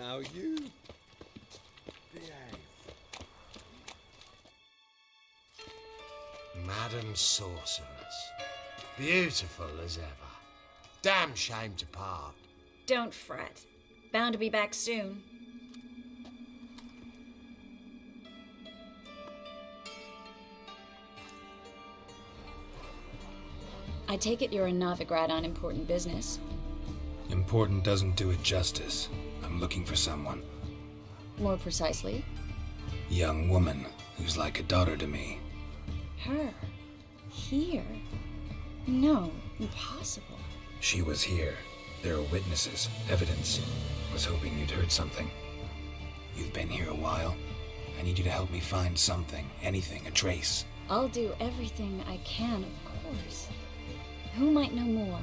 Now you behave. Madam Sorceress, beautiful as ever. Damn shame to part. Don't fret. Bound to be back soon. I take it you're a Novigrad on important business. Important doesn't do it justice. I'm looking for someone. More precisely? Young woman who's like a daughter to me. Her? Here? No, impossible. She was here. There are witnesses, evidence. Was hoping you'd heard something. You've been here a while. I need you to help me find something, anything, a trace. I'll do everything I can, of course. Who might know more?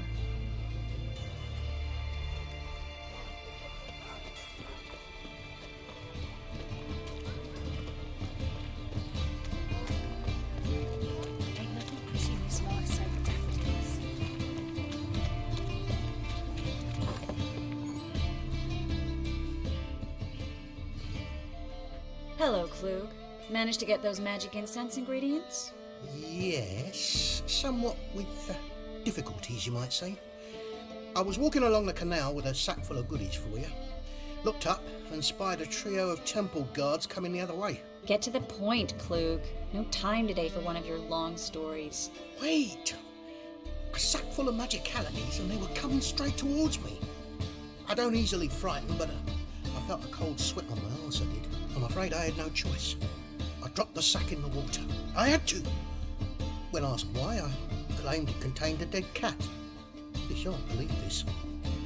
Hello, Klug. Managed to get those magic incense ingredients? Yes, somewhat with difficulties, you might say. I was walking along the canal with a sack full of goodies for you. Looked up and spied a trio of temple guards coming the other way. Get to the point, Klug. No time today for one of your long stories. Wait! A sack full of magicalities and they were coming straight towards me. I don't easily frighten, but I felt a cold sweat on my arse, I did. I'm afraid I had no choice. I dropped the sack in the water. I had to. When asked why, I claimed it contained a dead cat. You shan't believe this,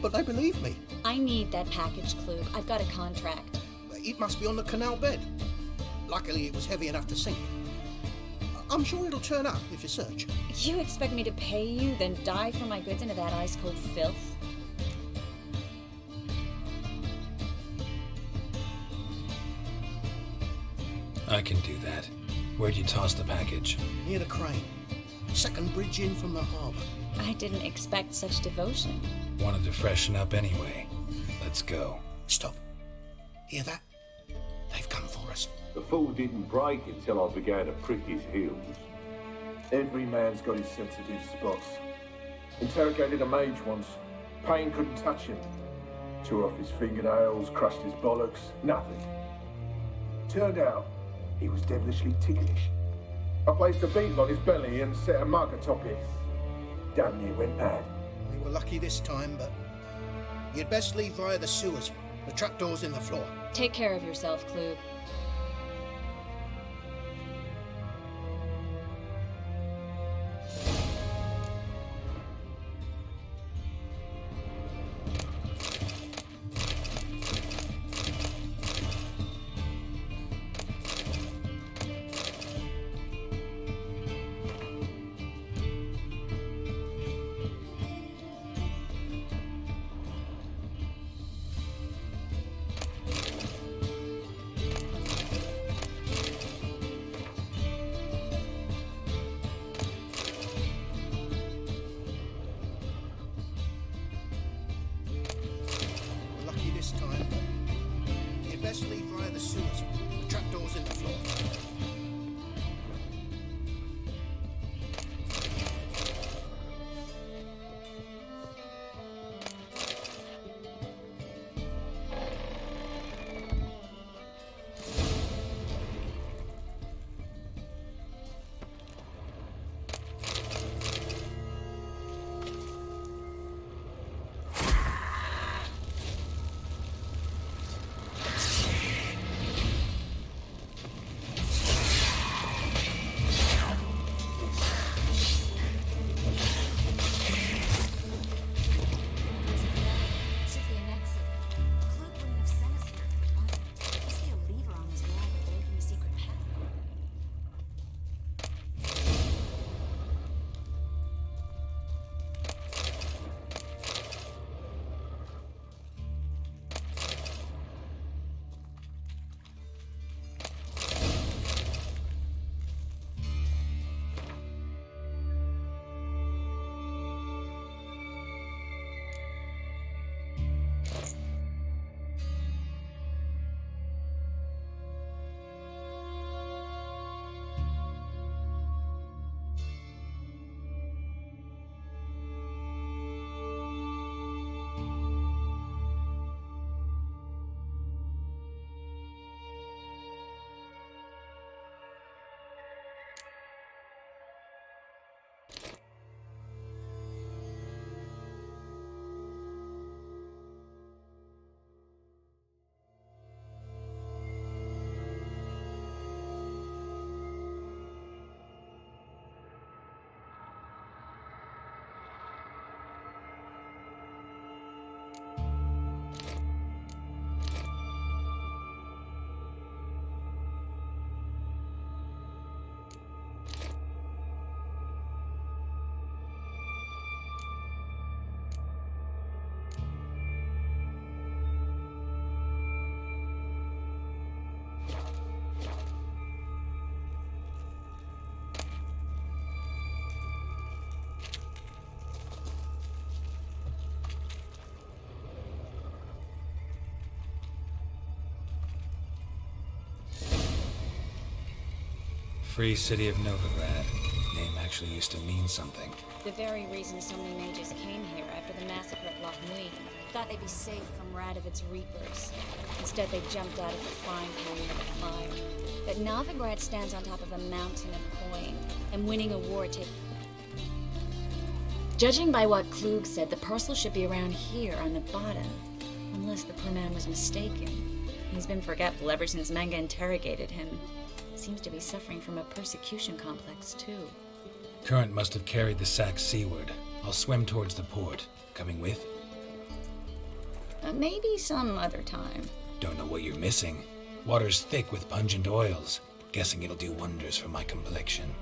but they believed me. I need that package, Klug. I've got a contract. It must be on the canal bed. Luckily, it was heavy enough to sink. I'm sure it'll turn up if you search. You expect me to pay you, then dive for my goods into that ice-cold filth? I can do that. Where'd you toss the package? Near the crane. Second bridge in from the harbour. I didn't expect such devotion. Wanted to freshen up anyway. Let's go. Stop. Hear that? They've come for us. The fall didn't break until I began to prick his heels. Every man's got his sensitive spots. Interrogated a mage once. Pain couldn't touch him. Tore off his fingernails, crushed his bollocks, nothing. Turned out, he was devilishly ticklish. I placed a beetle on his belly and set a mug atop it. Damn near went mad. We were lucky this time, but you'd best leave via the sewers. The trapdoor's in the floor. Take care of yourself, Klug. Free City of Novigrad. Name actually used to mean something. The very reason so many mages came here after the massacre at Loch Nui. Thought they'd be safe from Radovit's reapers. Instead, they jumped out of the frying pan into the fire. But Novigrad stands on top of a mountain of coin, and winning a war Judging by what Klug said, the parcel should be around here on the bottom. Unless the poor man was mistaken. He's been forgetful ever since Manga interrogated him. Seems to be suffering from a persecution complex, too. Current must have carried the sack seaward. I'll swim towards the port. Coming with? Maybe some other time. Don't know what you're missing. Water's thick with pungent oils. Guessing it'll do wonders for my complexion.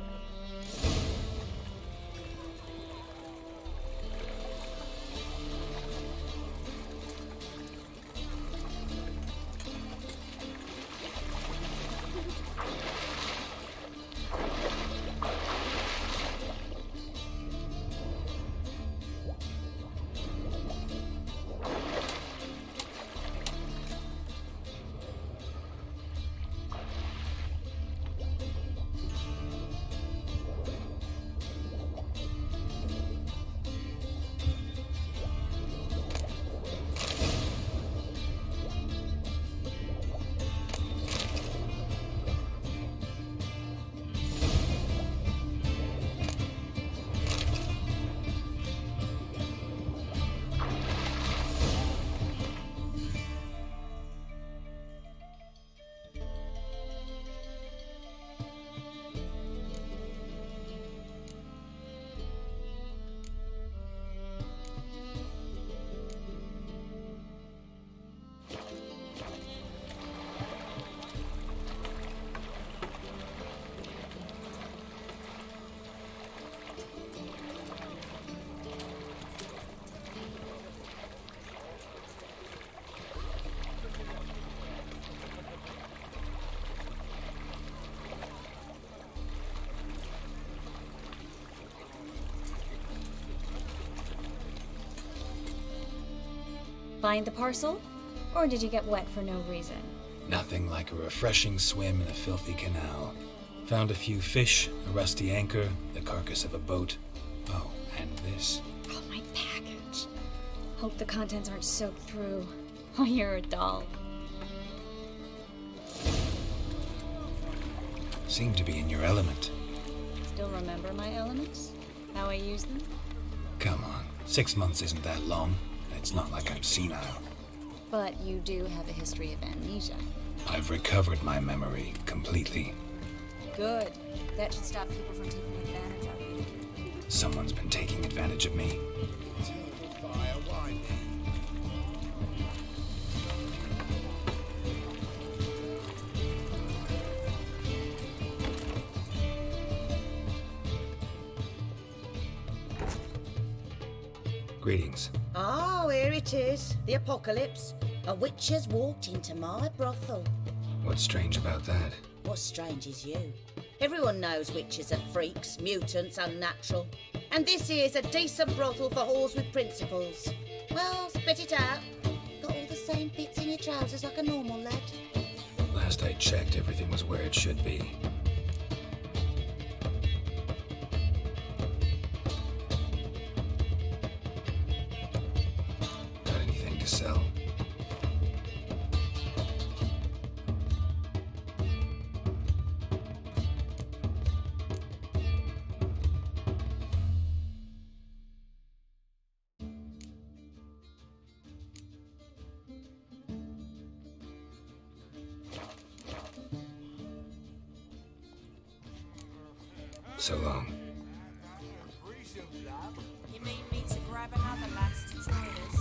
Find the parcel? Or did you get wet for no reason? Nothing like a refreshing swim in a filthy canal. Found a few fish, a rusty anchor, the carcass of a boat. Oh, and this. Oh, my package. Hope the contents aren't soaked through. Oh, you're a doll. Seem to be in your element. Still remember my elements? How I use them? Come on, 6 months isn't that long. It's not like I'm senile. But you do have a history of amnesia. I've recovered my memory completely. Good. That should stop people from taking advantage of you. Someone's been taking advantage of me. Greetings. Oh, here it is. The apocalypse. A witch has walked into my brothel. What's strange about that? What's strange is you. Everyone knows witches are freaks, mutants, unnatural. And this here's a decent brothel for whores with principles. Well, spit it out. Got all the same bits in your trousers like a normal lad. Last I checked, everything was where it should be. Got anything to sell? So long. You mean me to grab another lass to join us?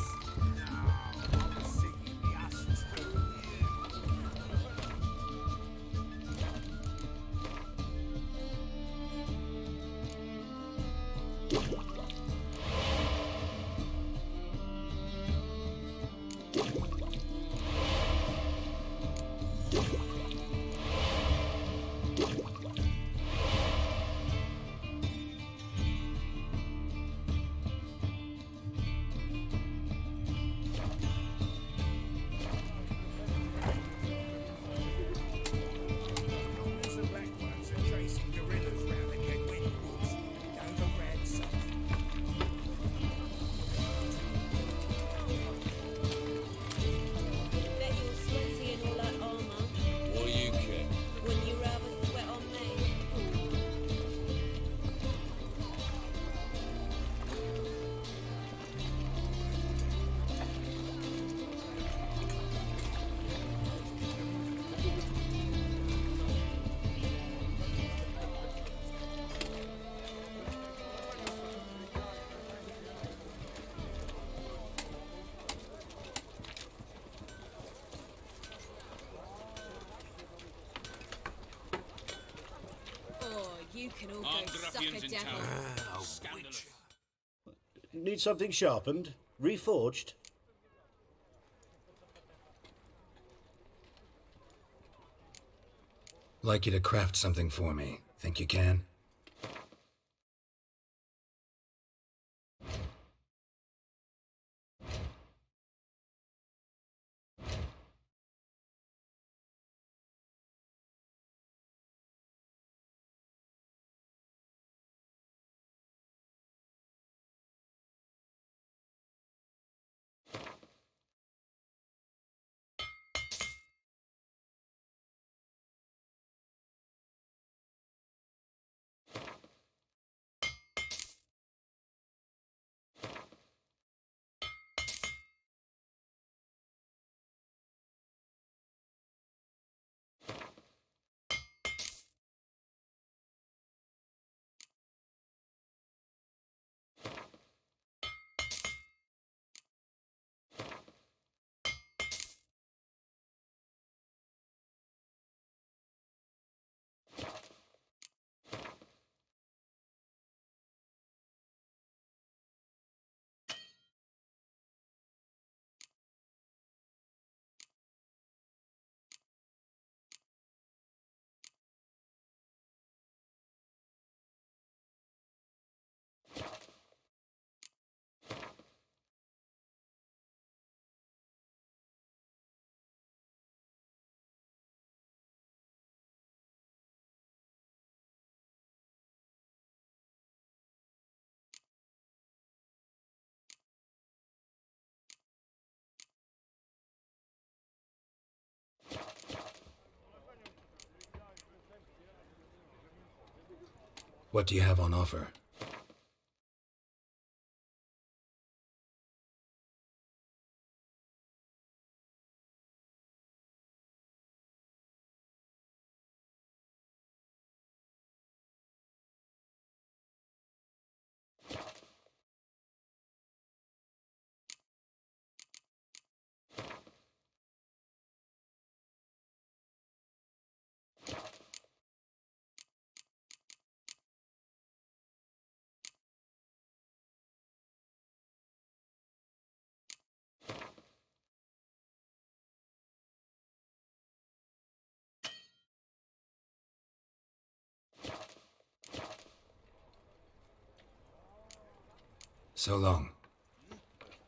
Need something sharpened? Reforged? Like you to craft something for me. Think you can? What do you have on offer? So long.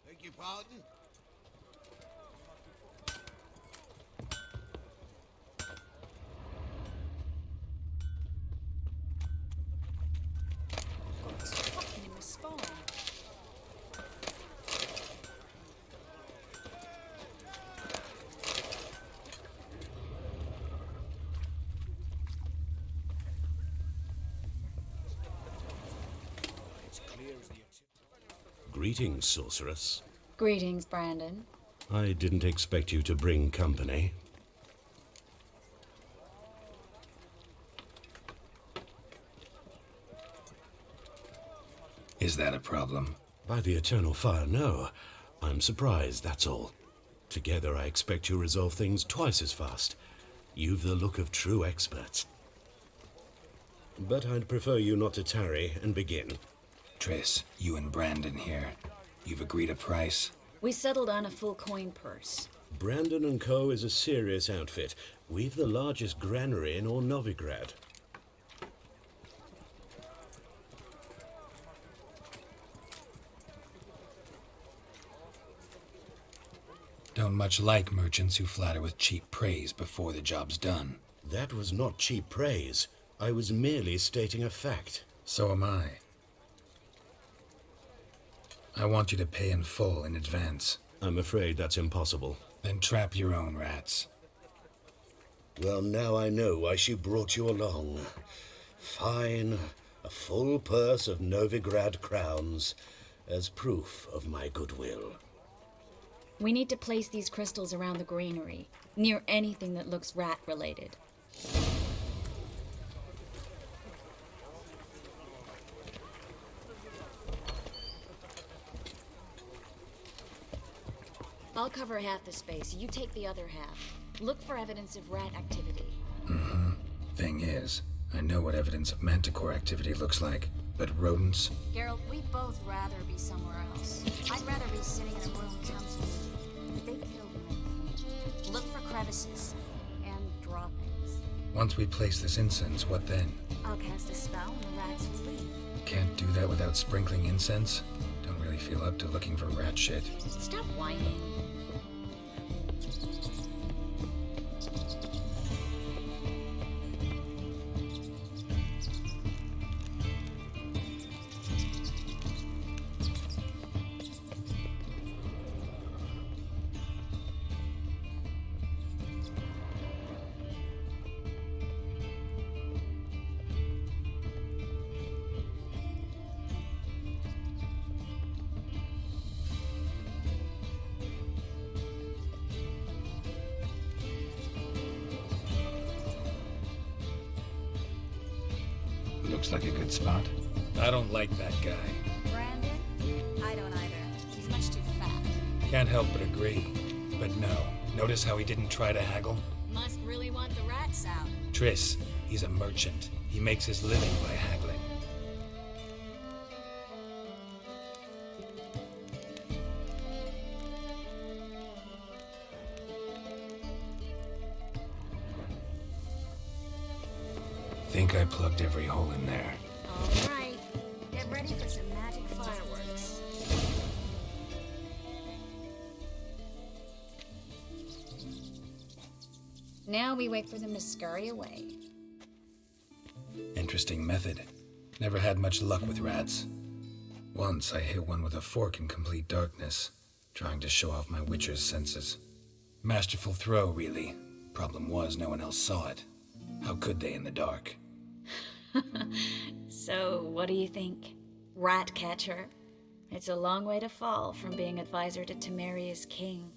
Beg your pardon? It's fucking in my spine. Greetings, sorceress. Greetings, Brandon. I didn't expect you to bring company. Is that a problem? By the eternal fire, no. I'm surprised, that's all. Together, I expect you resolve things twice as fast. You've the look of true experts. But I'd prefer you not to tarry and begin. Triss, you and Brandon here. You've agreed a price? We settled on a full coin purse. Brandon & Co. is a serious outfit. We've the largest granary in all Novigrad. Don't much like merchants who flatter with cheap praise before the job's done. That was not cheap praise. I was merely stating a fact. So am I. I want you to pay in full in advance. I'm afraid that's impossible. Then trap your own rats. Well, now I know why she brought you along. Fine. A full purse of Novigrad crowns as proof of my goodwill. We need to place these crystals around the granary, near anything that looks rat-related. I'll cover half the space, you take the other half. Look for evidence of rat activity. Thing is, I know what evidence of manticore activity looks like. But rodents? Geralt, we'd both rather be somewhere else. I'd rather be sitting in a room council meeting. They killed my king. Look for crevices and droppings. Once we place this incense, what then? I'll cast a spell and the rats will leave. Can't do that without sprinkling incense? Don't really feel up to looking for rat shit. Stop whining. Looks like a good spot. I don't like that guy. Brandon? I don't either. He's much too fat. Can't help but agree. But no. Notice how he didn't try to haggle? Must really want the rats out. Triss, he's a merchant. He makes his living by haggling. Think I plugged every hole in there. All right. Get ready for some magic fireworks. Now we wait for them to scurry away. Interesting method. Never had much luck with rats. Once I hit one with a fork in complete darkness, trying to show off my witcher's senses. Masterful throw, really. Problem was, no one else saw it. How could they in the dark? So, what do you think? Rat catcher? It's a long way to fall from being advisor to Temeria's king.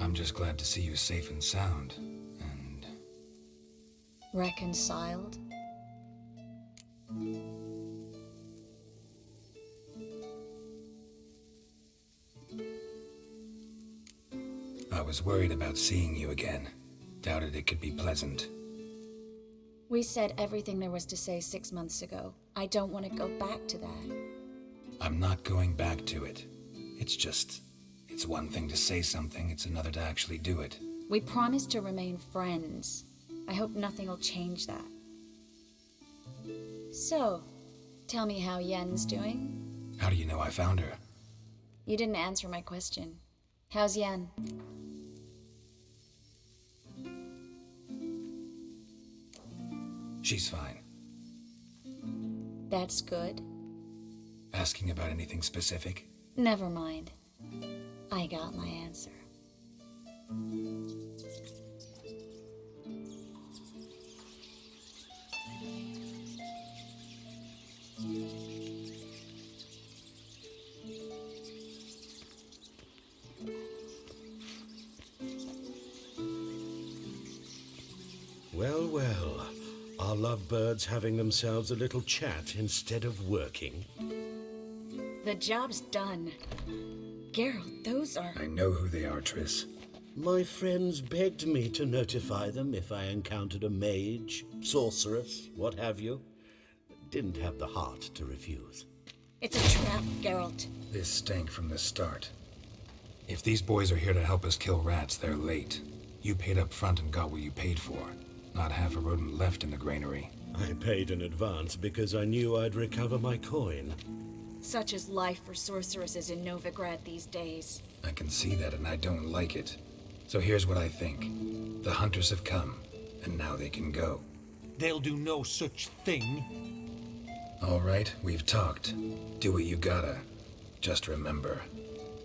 I'm just glad to see you safe and sound, and... Reconciled? I was worried about seeing you again. Doubted it could be pleasant. We said everything there was to say 6 months ago. I don't want to go back to that. I'm not going back to it. It's one thing to say something, it's another to actually do it. We promised to remain friends. I hope nothing will change that. So, tell me how Yen's doing? How do you know I found her? You didn't answer my question. How's Yen? She's fine. That's good. Asking about anything specific? Never mind. I got my answer. Well, well. Are lovebirds having themselves a little chat instead of working? The job's done. Geralt, those are... I know who they are, Triss. My friends begged me to notify them if I encountered a mage, sorceress, what have you. Didn't have the heart to refuse. It's a trap, Geralt. This stank from the start. If these boys are here to help us kill rats, they're late. You paid up front and got what you paid for. Not half a rodent left in the granary. I paid in advance because I knew I'd recover my coin. Such is life for sorceresses in Novigrad these days. I can see that and I don't like it. So here's what I think. The hunters have come, and now they can go. They'll do no such thing. All right, we've talked. Do what you gotta. Just remember,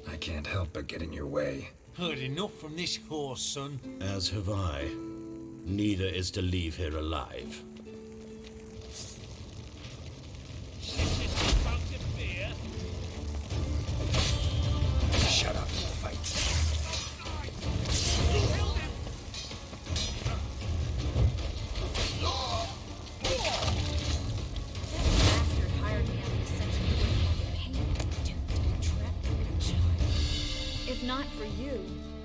I can't help but get in your way. Heard enough from this horse, son. As have I. Neither is to leave here alive. Shut up, fight. Bastard hired me out of such pain to trap a child. If not for you,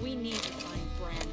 we need to find Brandon.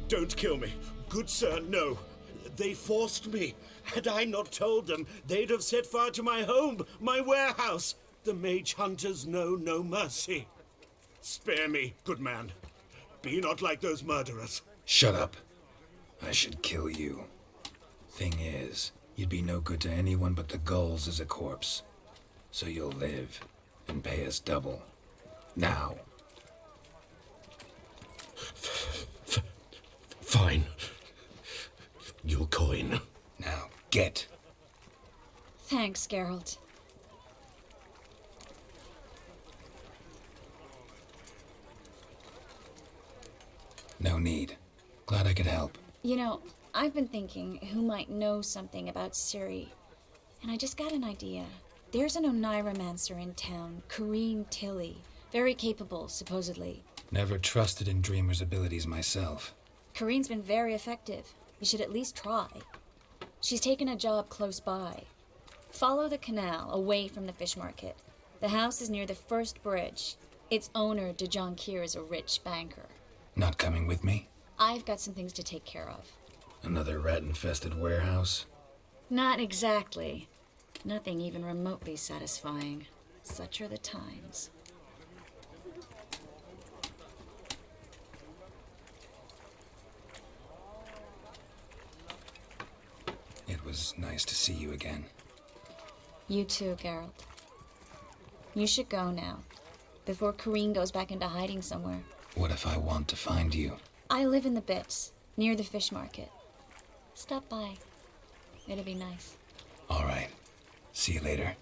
Don't kill me. Good sir, no. They forced me. Had I not told them, they'd have set fire to my home, my warehouse. The mage hunters know no mercy. Spare me, good man. Be not like those murderers. Shut up. I should kill you. Thing is, you'd be no good to anyone but the gulls as a corpse. So you'll live and pay us double. Now. Fine. Your coin. Now, get. Thanks, Geralt. No need. Glad I could help. You know, I've been thinking who might know something about Ciri. And I just got an idea. There's an Oneiromancer in town, Corrine Tilly. Very capable, supposedly. Never trusted in Dreamer's abilities myself. Corrine's been very effective. You should at least try. She's taken a job close by. Follow the canal, away from the fish market. The house is near the first bridge. Its owner, De Jonquier, is a rich banker. Not coming with me? I've got some things to take care of. Another rat-infested warehouse? Not exactly. Nothing even remotely satisfying. Such are the times. It was nice to see you again. You too, Geralt. You should go now, before Corrine goes back into hiding somewhere. What if I want to find you? I live in the Bits, near the fish market. Stop by. It'll be nice. All right. See you later.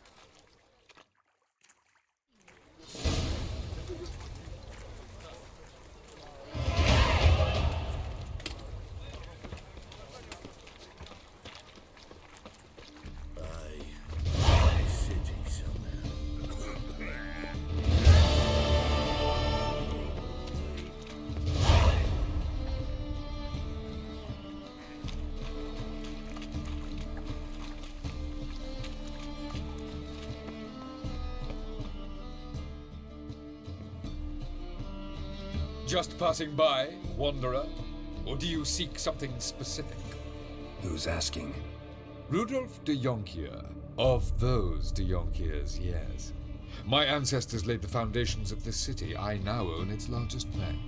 Just passing by, wanderer? Or do you seek something specific? Who's asking? Rudolf de Jonquier. Of those de Jonquiers, yes. My ancestors laid the foundations of this city. I now own its largest bank.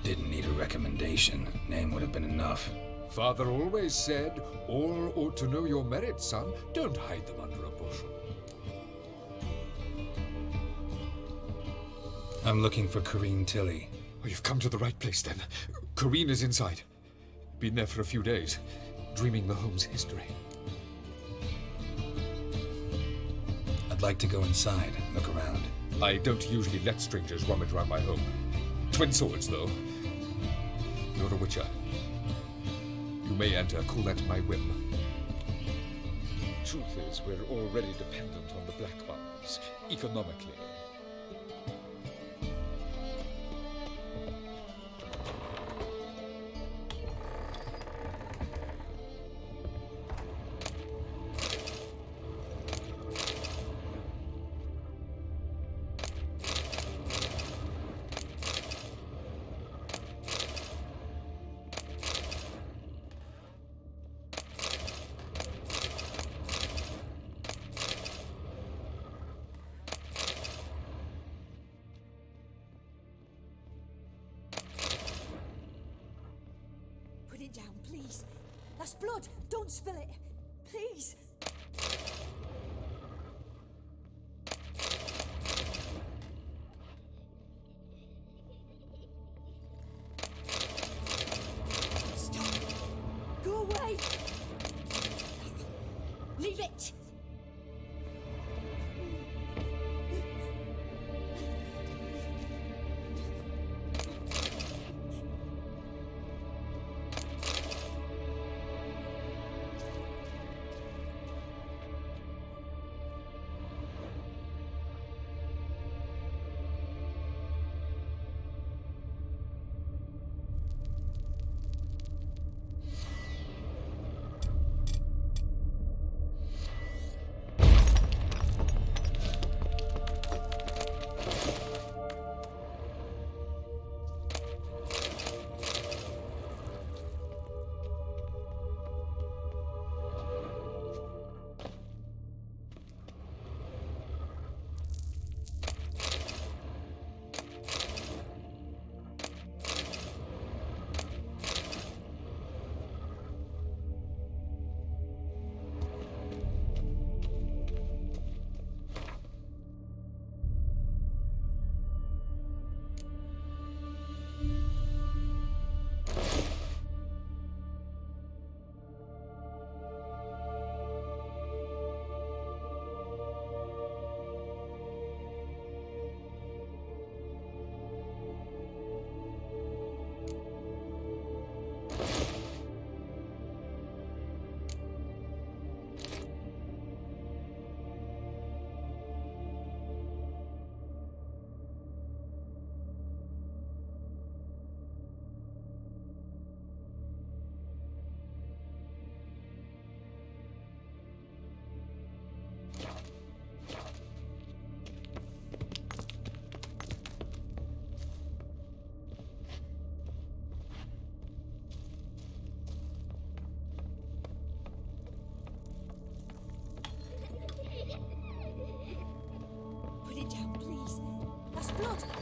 Didn't need a recommendation. Name would have been enough. Father always said, all ought to know your merits, son. Don't hide them under a bushel. I'm looking for Corrine Tilly. Oh, you've come to the right place, then. Corrine is inside. Been there for a few days, dreaming the home's history. I'd like to go inside, look around. I don't usually let strangers rummage around my home. Twin swords, though. You're a witcher. You may enter, call that my whim. Truth is, we're already dependent on the Black Ones, economically. Put it down, please. That's blood. Don't spill it. Please. Stop. Go away. Leave it.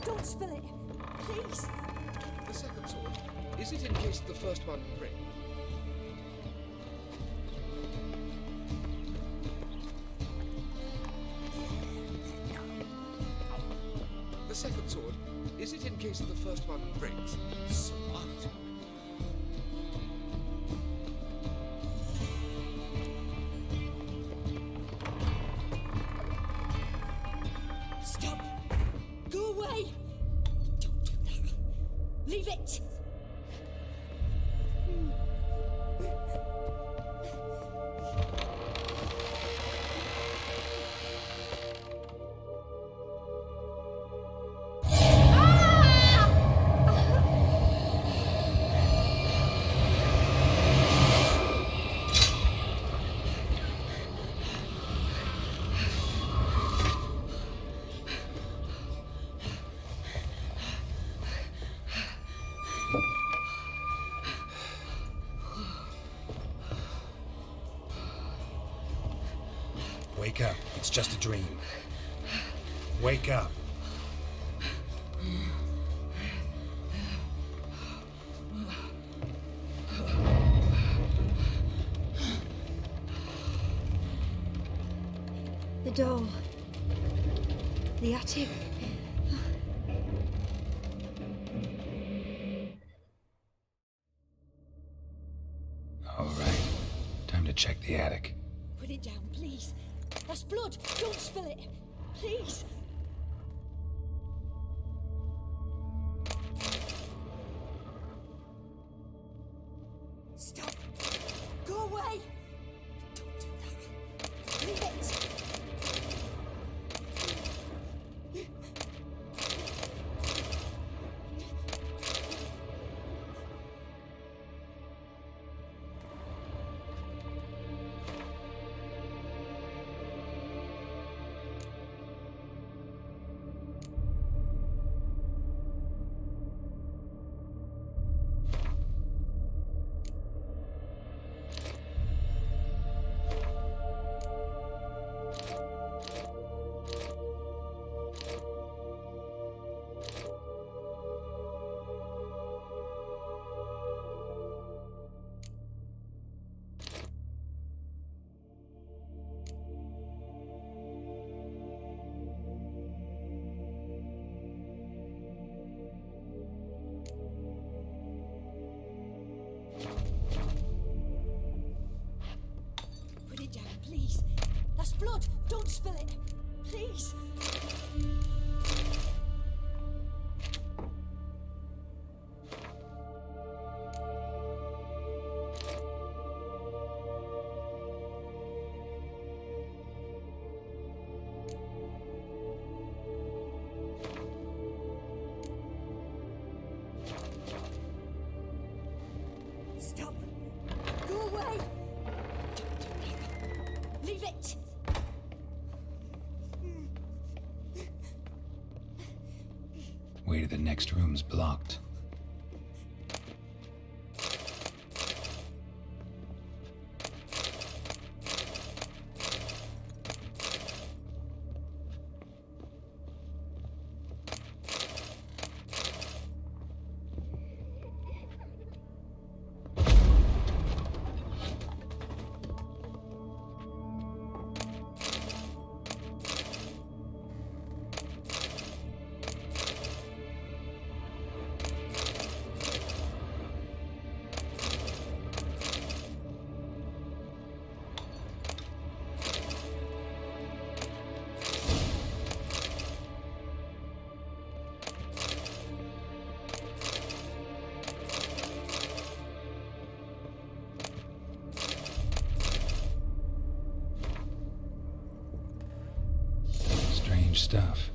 Don't spill it. Please. The second sword, is it in case the first one breaks? The second sword, is it in case the first one breaks? Smart. Stop. Go away. Don't do that. Leave it. Wake up. It's just a dream. Wake up. The doll. The attic. All right. Time to check the attic. Put it down, please. That's blood. Don't spill it. Please. Stop. Go away. Don't do that. Leave it. Put it down, please. That's blood. Don't spill it. Please. Stop. Go away. Don't do that. Leave it. Way to the next room's blocked. Strange stuff.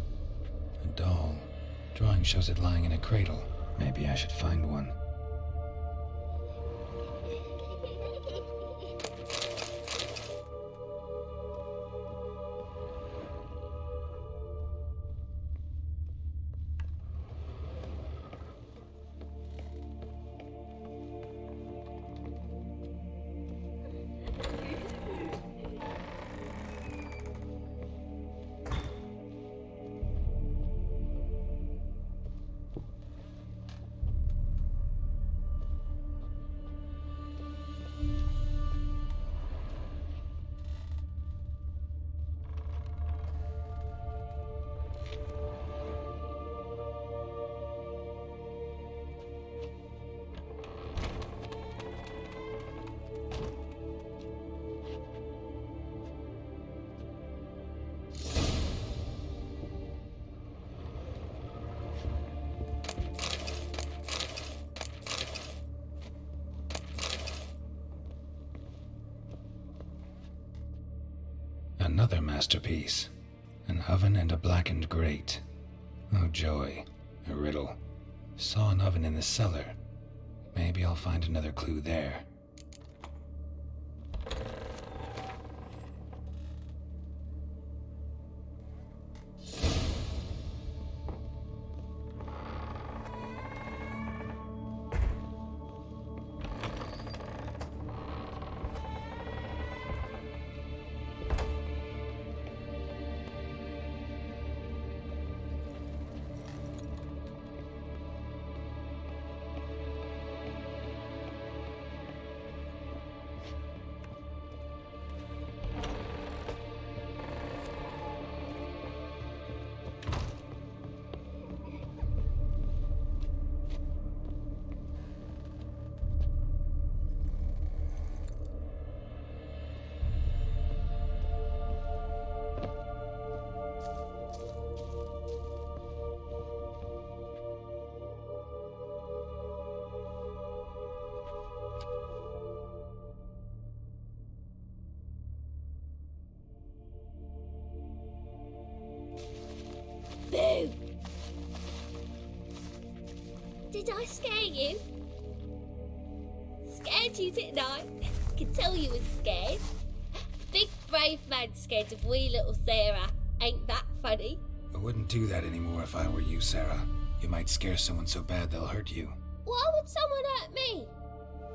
A doll. Drawing shows it lying in a cradle. Maybe I should find one. Another masterpiece. An oven and a blackened grate. Oh joy, a riddle. Saw an oven in the cellar. Maybe I'll find another clue there. Boo! Did I scare you? Scared you, didn't I? Could tell you was scared. Big brave man scared of wee little Sarah. Ain't that funny? I wouldn't do that anymore if I were you, Sarah. You might scare someone so bad they'll hurt you. Why would someone hurt me?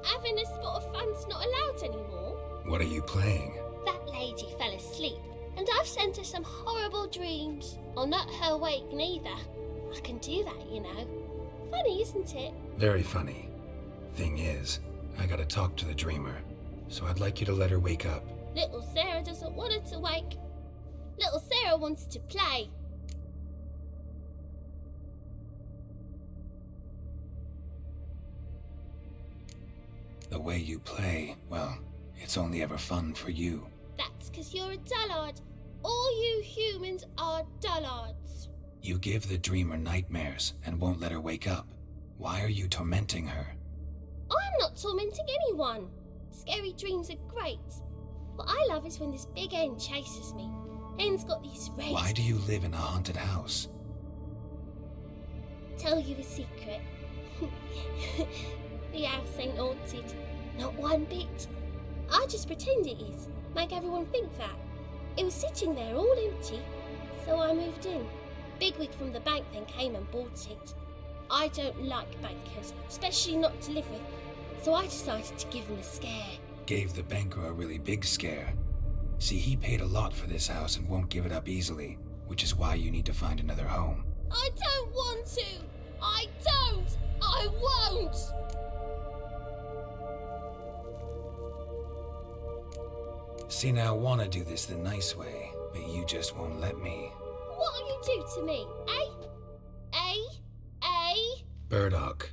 Having a spot of fun's not allowed anymore. What are you playing? That lady fell asleep, and I've sent her some horrible dreams. I'll not her awake neither. I can do that, you know. Funny, isn't it? Very funny. Thing is, I gotta talk to the dreamer, so I'd like you to let her wake up. Little Sarah doesn't want her to wake. Little Sarah wants to play. The way you play, well, it's only ever fun for you. That's 'cause you're a dullard. All you humans are dullards. You give the dreamer nightmares and won't let her wake up. Why are you tormenting her? I'm not tormenting anyone. Scary dreams are great. What I love is when this big hen chases me. Hen's got these red... Why do you live in a haunted house? Tell you a secret. The house ain't haunted. Not one bit. I just pretend it is. Make everyone think that. It was sitting there all empty. So I moved in. Bigwig from the bank then came and bought it. I don't like bankers, especially not to live with. So I decided to give him a scare. Gave the banker a really big scare. See, he paid a lot for this house and won't give it up easily, which is why you need to find another home. I don't want to! I don't! I won't! See, now I want to do this the nice way, but you just won't let me. What'll you do to me, eh? Burdock.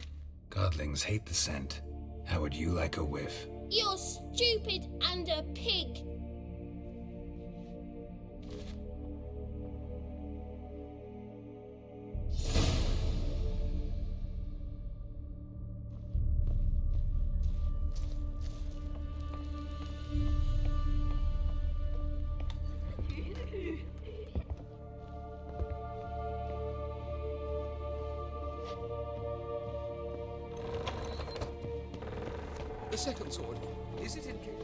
Godlings hate the scent. How would you like a whiff? You're stupid and a pig. The second sword, is it in case...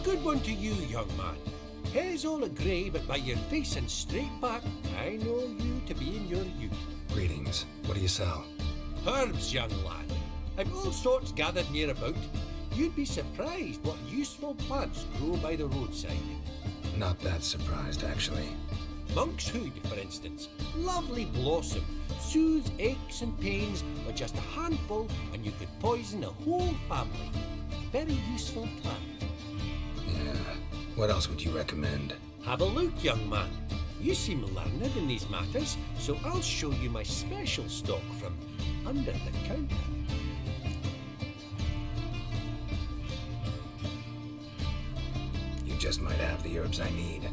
good one to you, young man. Hair's all a grey, but by your face and straight back, I know you to be in your youth. Greetings. What do you sell? Herbs, young lad. I've all sorts gathered near about. You'd be surprised what useful plants grow by the roadside. Not that surprised, actually. Monk's hood, for instance. Lovely blossom. Soothes aches and pains with just a handful, and you could poison a whole family. Very useful plant. Yeah. What else would you recommend? Have a look, young man. You seem learned in these matters, so I'll show you my special stock from under the counter. You just might have the herbs I need.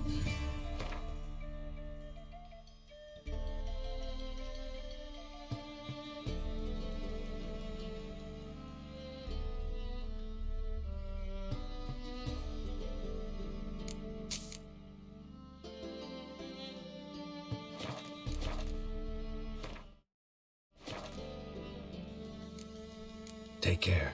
Take care.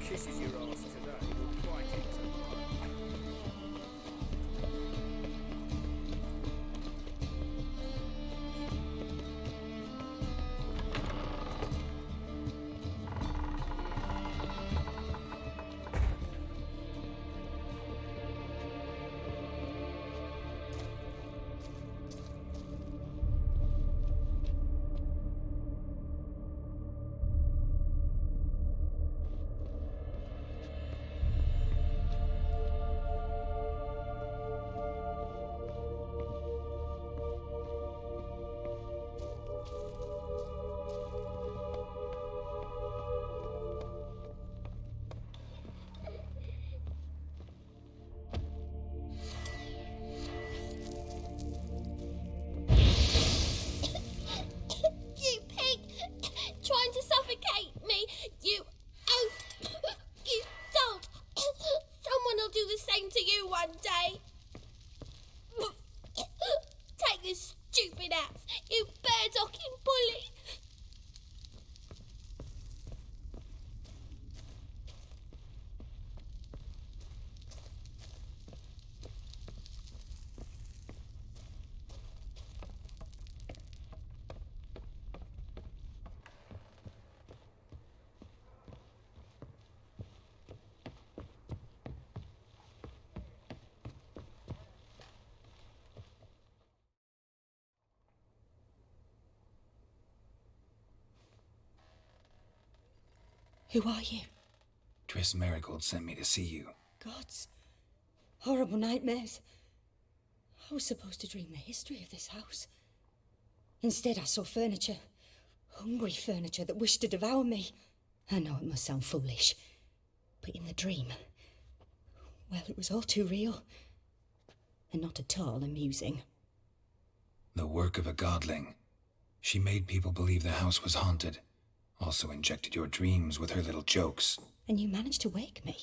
Kisses your ass today. You're quite into Trying to suffocate me. You don't. Someone will do the same to you one day. Take this stupid axe, you bear-docking bully. Who are you? Triss Marigold sent me to see you. Gods. Horrible nightmares. I was supposed to dream the history of this house. Instead, I saw furniture. Hungry furniture that wished to devour me. I know it must sound foolish, but in the dream, well, it was all too real. And not at all amusing. The work of a godling. She made people believe the house was haunted. Also injected your dreams with her little jokes. And you managed to wake me.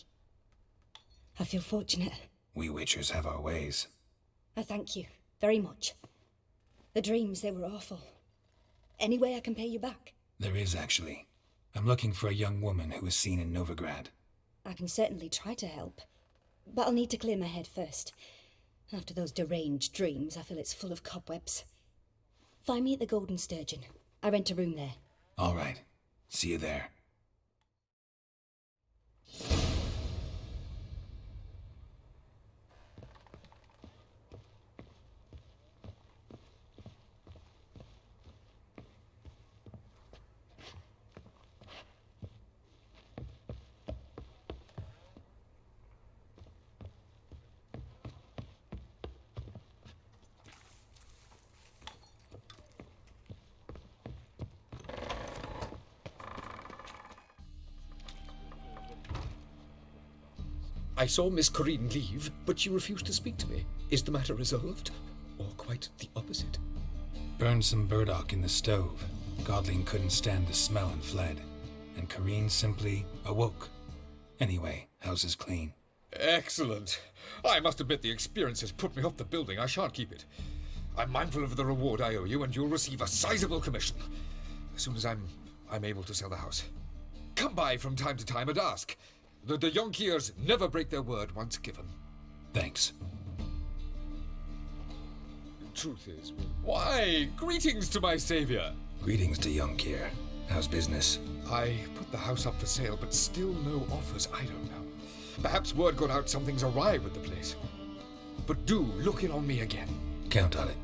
I feel fortunate. We witchers have our ways. I thank you very much. The dreams, they were awful. Any way I can pay you back? There is, actually. I'm looking for a young woman who was seen in Novigrad. I can certainly try to help. But I'll need to clear my head first. After those deranged dreams, I feel it's full of cobwebs. Find me at the Golden Sturgeon. I rent a room there. All right. See you there. I saw Miss Corinne leave, but she refused to speak to me. Is the matter resolved? Or quite the opposite? Burned some burdock in the stove. Godling couldn't stand the smell and fled. And Kareen simply awoke. Anyway, house is clean. Excellent. I must admit the experience has put me off the building. I shan't keep it. I'm mindful of the reward I owe you, and you'll receive a sizable commission. As soon as I'm able to sell the house. Come by from time to time and ask. The de Jonkiers never break their word once given. Thanks. Truth is, why, greetings to my savior. Greetings to Jonkier. How's business? I put the house up for sale, but still no offers. I don't know. Perhaps word got out something's awry with the place. But do look in on me again. Count on it.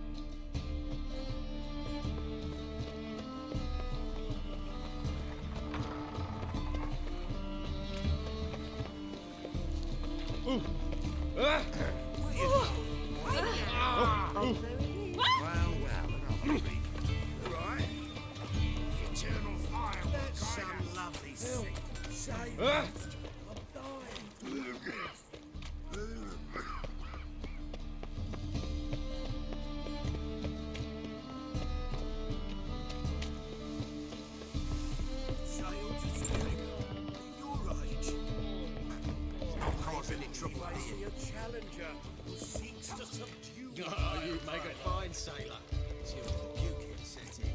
Eternal fire. Some lovely thing. Oh, you make a fine sailor. It's your rebuking setting.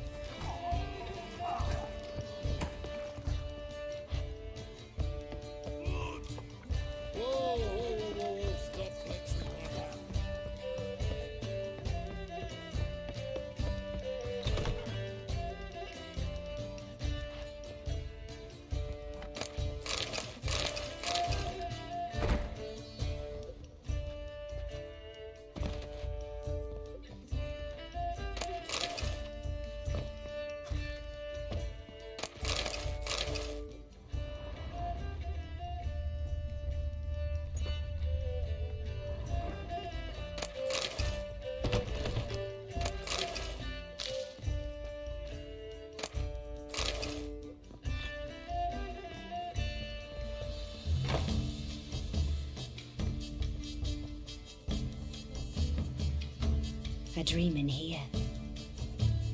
A dream in here.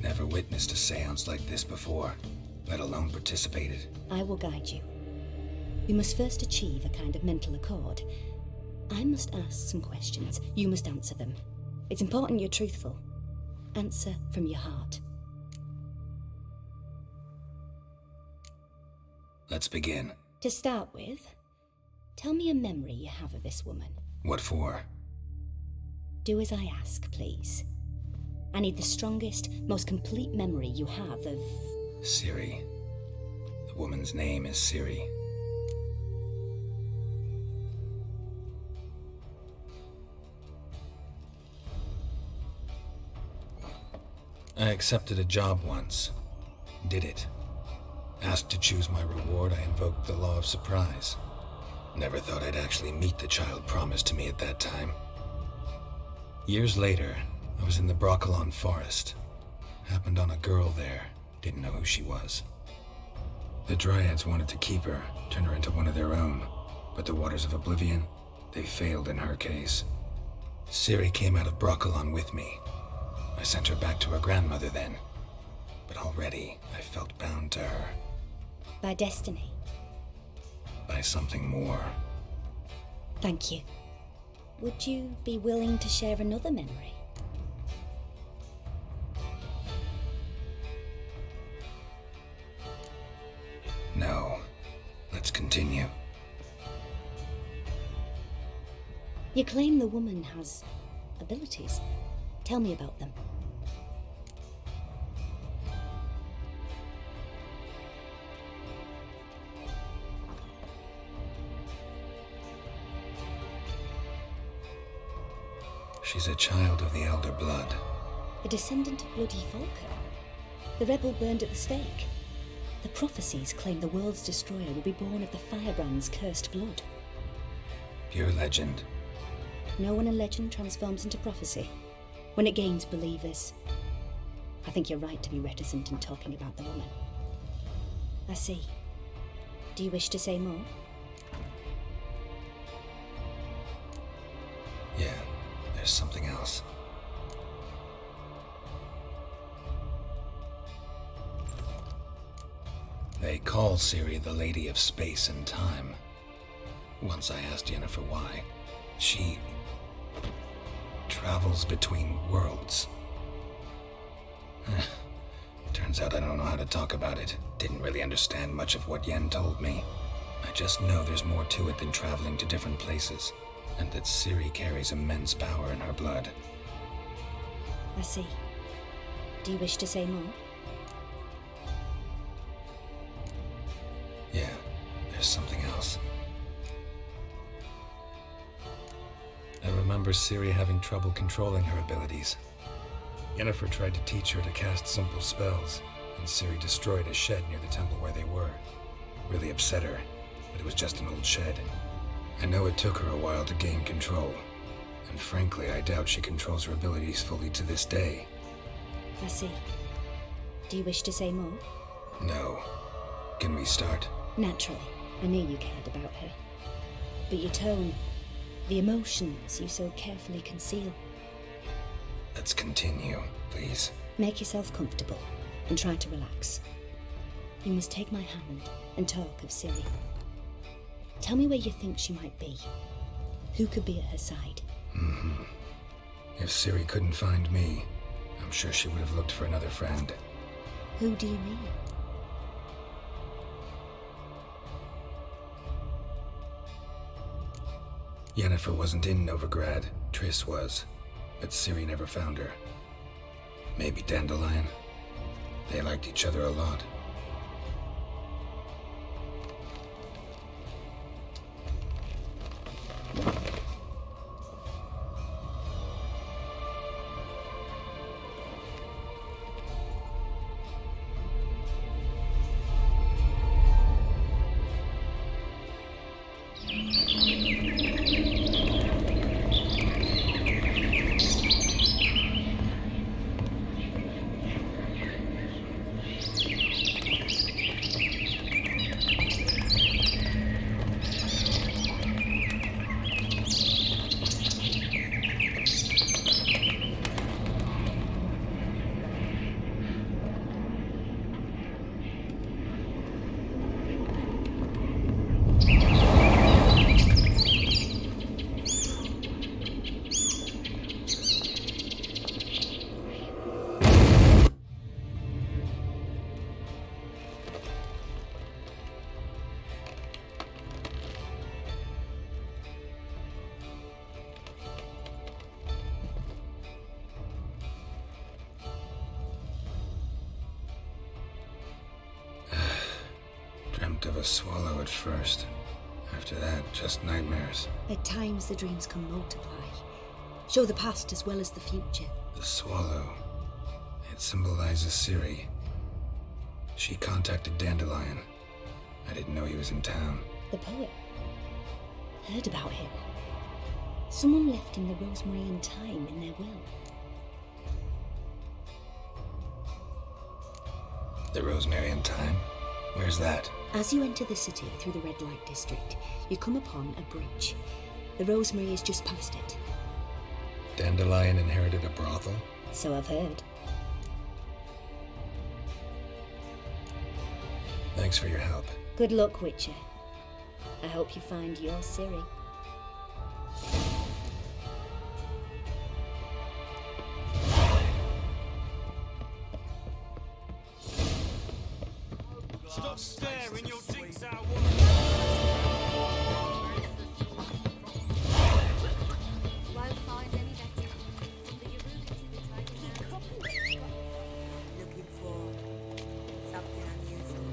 Never witnessed a seance like this before, let alone participated. I will guide you. We must first achieve a kind of mental accord. I must ask some questions. You must answer them. It's important you're truthful. Answer from your heart. Let's begin. To start with, tell me a memory you have of this woman. What for? Do as I ask, please. I need the strongest, most complete memory you have of... Ciri. The woman's name is Ciri. I accepted a job once. Did it. Asked to choose my reward, I invoked the law of surprise. Never thought I'd actually meet the child promised to me at that time. Years later, I was in the Broccolon forest. Happened on a girl there. Didn't know who she was. The Dryads wanted to keep her, turn her into one of their own. But the Waters of Oblivion, they failed in her case. Ciri came out of Broccolon with me. I sent her back to her grandmother then. But already, I felt bound to her. By destiny. By something more. Thank you. Would you be willing to share another memory? No. Let's continue. You claim the woman has abilities. Tell me about them. She's a child of the Elder Blood. A descendant of bloody Volker. The rebel burned at the stake. The prophecies claim the world's destroyer will be born of the firebrand's cursed blood. Pure legend. Know when a legend transforms into prophecy? When it gains believers. I think you're right to be reticent in talking about the woman. I see. Do you wish to say more? Yeah, there's something else. They call Ciri the Lady of Space and Time. Once I asked Yennefer why. She travels between worlds. Turns out I don't know how to talk about it. Didn't really understand much of what Yen told me. I just know there's more to it than traveling to different places, and that Ciri carries immense power in her blood. I see. Do you wish to say more? Yeah, there's something else. I remember Ciri having trouble controlling her abilities. Yennefer tried to teach her to cast simple spells, and Ciri destroyed a shed near the temple where they were. Really upset her, but it was just an old shed. I know it took her a while to gain control, and frankly, I doubt she controls her abilities fully to this day. I see. Do you wish to say more? No. Can we start? Naturally. I knew you cared about her. But your tone, the emotions you so carefully conceal. Let's continue, please. Make yourself comfortable and try to relax. You must take my hand and talk of Ciri. Tell me where you think she might be. Who could be at her side? If Ciri couldn't find me, I'm sure she would have looked for another friend. Who do you mean? Yennefer wasn't in Novigrad. Triss was. But Ciri never found her. Maybe Dandelion. They liked each other a lot. Dreamt of a swallow at first. After that, just nightmares. At times the dreams can multiply. Show the past as well as the future. The swallow. It symbolizes Ciri. She contacted Dandelion. I didn't know he was in town. The poet. Heard about him. Someone left him the rosemary and thyme in their will. The rosemary and thyme? Where's that? As you enter the city through the red light district, you come upon a bridge. The rosemary is just past it. Dandelion inherited a brothel? So I've heard. Thanks for your help. Good luck, Witcher. I hope you find your Ciri. Stop staring, your jigsaw Won't find any better. But you really didn't try to keep company. Looking for something unusual.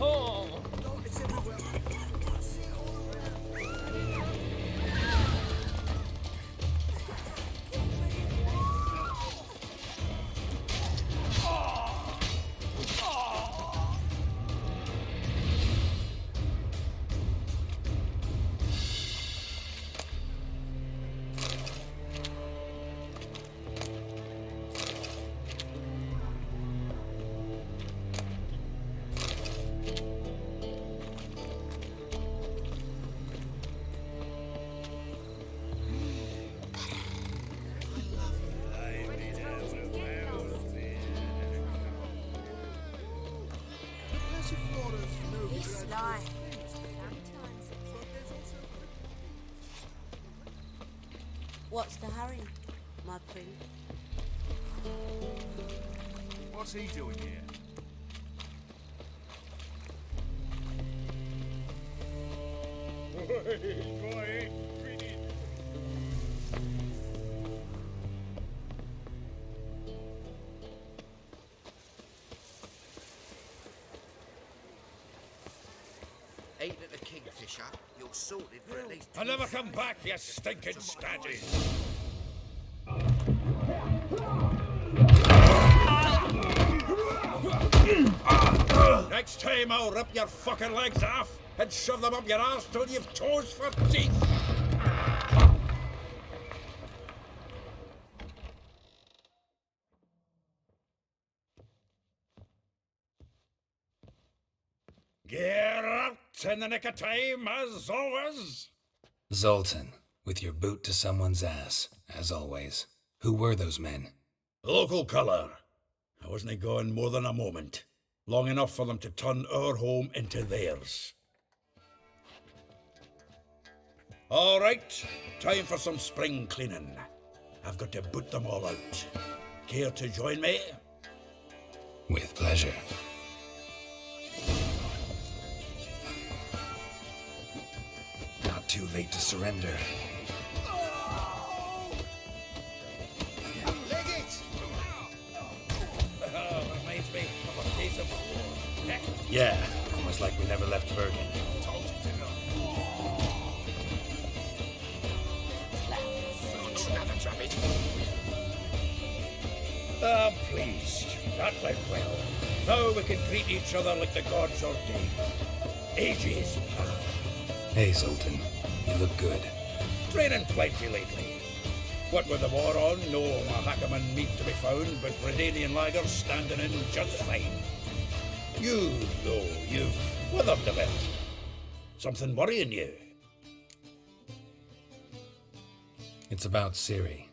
Oh! lie. What's the hurry, my prince? What's he doing here? Ain't it the Kingfisher? You're sorted for at least. I'll never come back, you stinking staggy. Next time I'll rip your fucking legs off and shove them up your arse till you've toes for teeth. Geralt, in the nick of time, as always. Zoltan, with your boot to someone's ass, as always. Who were those men? Local colour. I wasn't gone more than a moment. Long enough for them to turn our home into theirs. All right, time for some spring cleaning. I've got to boot them all out. Care to join me? With pleasure. Not too late to surrender. Leg it! Reminds me of a case of war. Yeah, almost like we never left Bergen. Ah, please. That went well. Now we can greet each other like the gods ordained. Ages past. Hey, Zoltan, you look good. Training plenty lately. What with the war on, no Mahakaman meat to be found, but Redanian lagers standing in just fine. You, though, you've withered a bit. Something worrying you? It's about Ciri.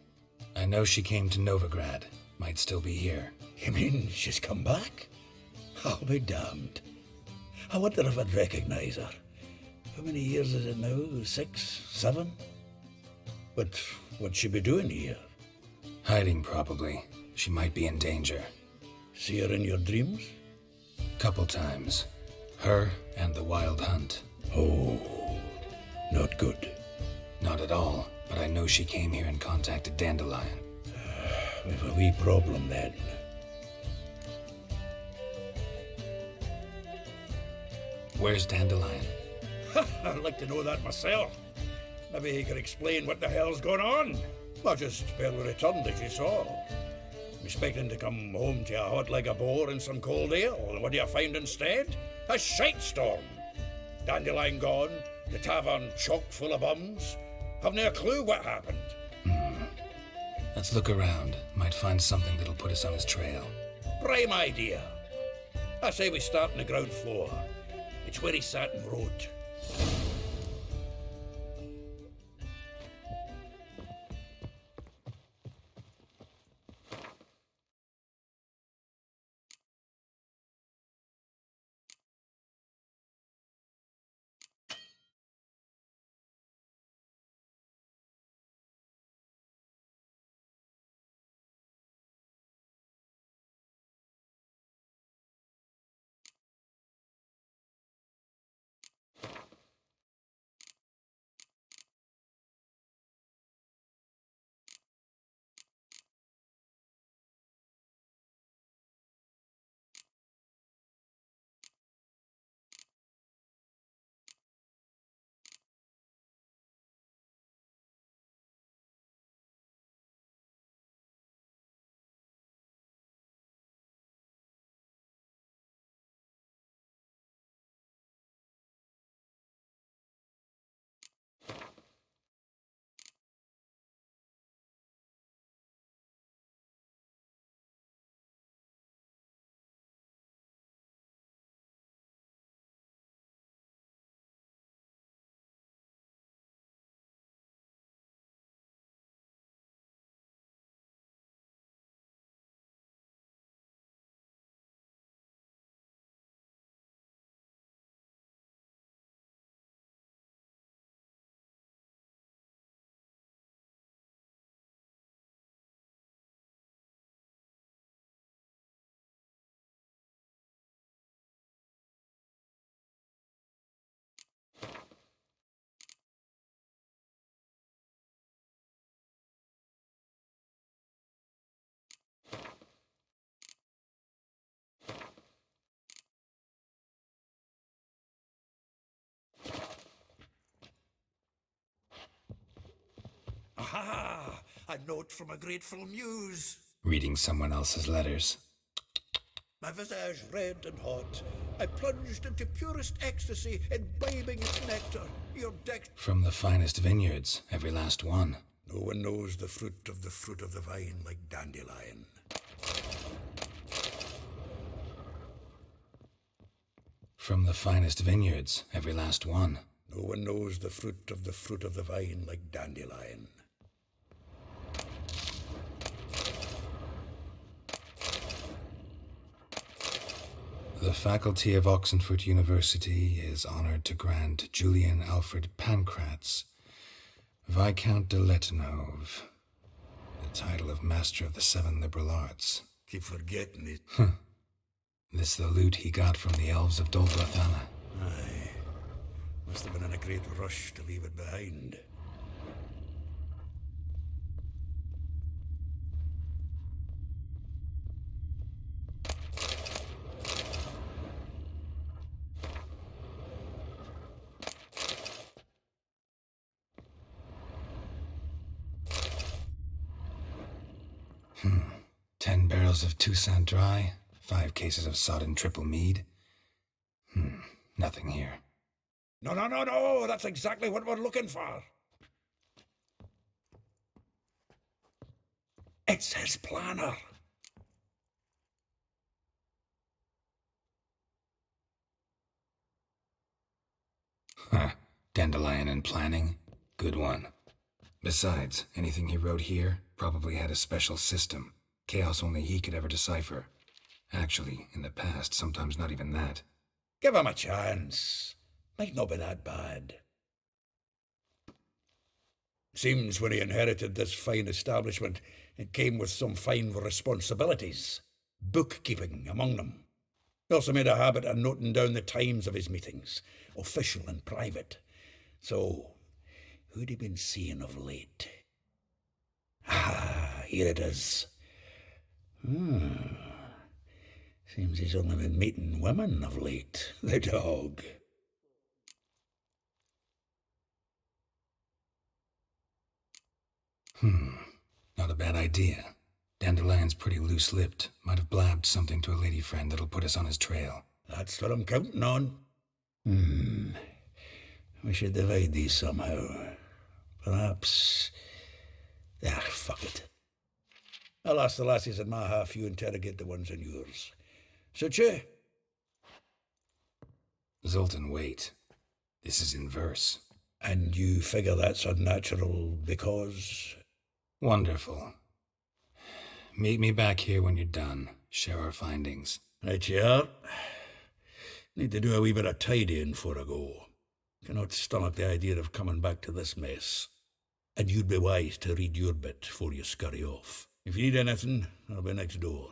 I know she came to Novigrad. Might still be here. You mean she's come back? I'll be damned. I wonder if I'd recognize her. How many years is it now? 6, 7? But what'd she be doing here? Hiding, probably. She might be in danger. See her in your dreams? Couple times. Her and the Wild Hunt. Oh, not good. Not at all, but I know she came here and contacted Dandelion. We've a wee problem then. Where's Dandelion? I'd like to know that myself. Maybe he could explain what the hell's going on. I just barely returned, as you saw. I'm expecting to come home to a hot leg of boar and some cold ale, and what do you find instead? A shite storm. Dandelion gone, the tavern chock full of bums. Have no clue what happened. Let's look around. Might find something that'll put us on his trail. Prime idea. I say we start on the ground floor. It's where he sat and wrote. ha! A note from a grateful muse. Reading someone else's letters. My visage red and hot, I plunged into purest ecstasy, imbibing its nectar. Your deck. From the finest vineyards, every last one. No one knows the fruit of the vine like dandelion. From the finest vineyards, every last one. No one knows the fruit of the vine like dandelion. The faculty of Oxenford University is honored to grant Julian Alfred Pancratz, Viscount de Letenove, the title of Master of the Seven Liberal Arts. Keep forgetting it. This the loot he got from the elves of Dol Blathanna. Aye. Must have been in a great rush to leave it behind. Hmm. 10 barrels of Toussaint Dry, 5 cases of sodden triple mead. Nothing here. No, that's exactly what we're looking for. It's his planner. Dandelion and planning. Good one. Besides, anything he wrote here probably had a special system. Chaos only he could ever decipher. Actually, in the past, sometimes not even that. Give him a chance. Might not be that bad. Seems when he inherited this fine establishment, it came with some fine responsibilities. Bookkeeping among them. He also made a habit of noting down the times of his meetings, official and private. So, who'd he been seeing of late? Ah, here it is. Seems he's only been meeting women of late, the dog. Not a bad idea. Dandelion's pretty loose-lipped. Might have blabbed something to a lady friend that'll put us on his trail. That's what I'm counting on. We should divide these somehow. Perhaps... fuck it. I'll ask the lassies in my half, you interrogate the ones in yours. Suit you? Zoltan, wait. This is in verse. And you figure that's unnatural because... Wonderful. Meet me back here when you're done. Share our findings. Right you are. Need to do a wee bit of tidying before I go. Cannot stomach the idea of coming back to this mess. And you'd be wise to read your bit before you scurry off. If you need anything, I'll be next door.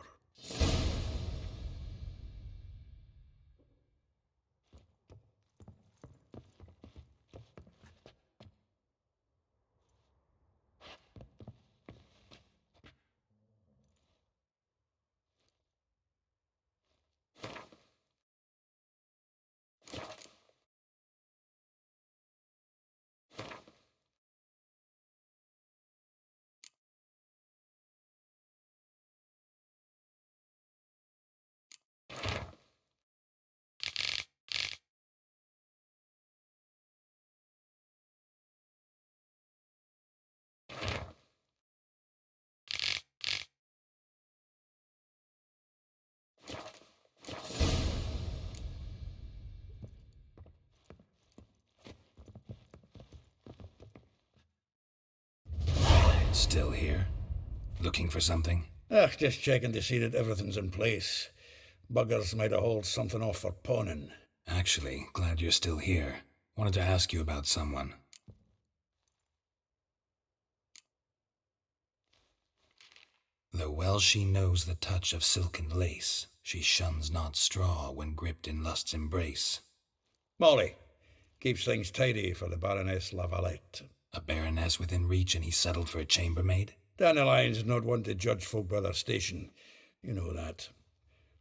Still here? Looking for something? Just checking to see that everything's in place. Buggers might have hauled something off for pawning. Actually, glad you're still here. Wanted to ask you about someone. Though well she knows the touch of silken lace, she shuns not straw when gripped in lust's embrace. Molly, keeps things tidy for the Baroness Lavalette. A baroness within reach and he settled for a chambermaid? Dandelion's not one to judge folk by their station. You know that.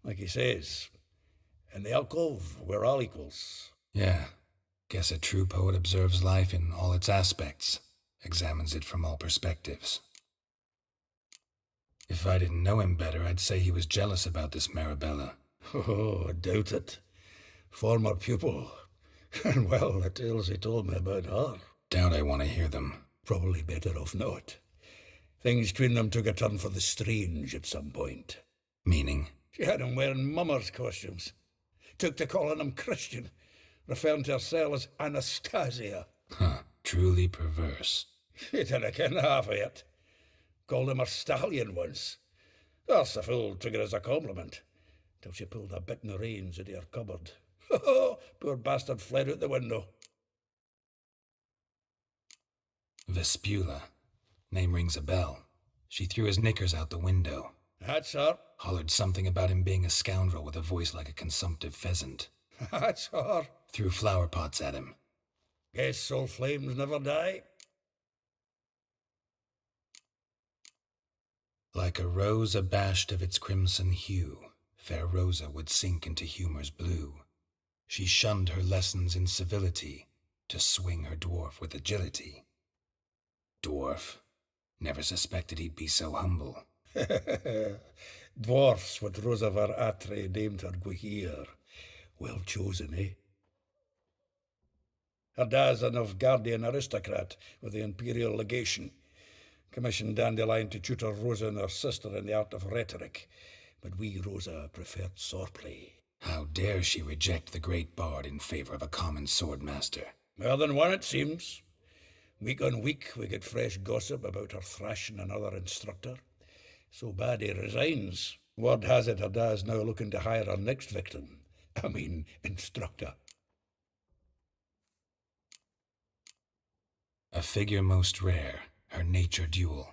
Like he says, in the alcove, we're all equals. Yeah. Guess a true poet observes life in all its aspects. examines it from all perspectives. If I didn't know him better, I'd say he was jealous about this Marabella. Oh, I doubt it. Former pupil. And well, the tales he told me about her. Doubt I want to hear them. Probably better off not. Things between them took a turn for the strange at some point. Meaning? She had him wearing mummers' costumes. Took to calling him Christian, referring to herself as Anastasia. Huh, truly perverse. She didn't ken half of it. Called him a stallion once. That's the fool took it as a compliment, till she pulled a bit in the reins out of her cupboard. Poor bastard fled out the window. Vespula. Name rings a bell. She threw his knickers out the window. That's her. Hollered something about him being a scoundrel with a voice like a consumptive pheasant. That's her. Threw flower pots at him. Guess soul flames never die. Like a rose abashed of its crimson hue, fair Rosa would sink into humor's blue. She shunned her lessons in civility, to swing her dwarf with agility. Dwarf. Never suspected he'd be so humble. Dwarfs what Rosa var Atre named her Guihir. Well chosen, eh? Her dad's a Novgardian aristocrat with the imperial legation. Commissioned Dandelion to tutor Rosa and her sister in the art of rhetoric, but we Rosa preferred swordplay. How dare she reject the great bard in favor of a common swordmaster? More than one, it seems. Week on week, we get fresh gossip about her thrashing another instructor. So bad he resigns. Word has it her dad's now looking to hire her next victim. Instructor. A figure most rare, her nature dual.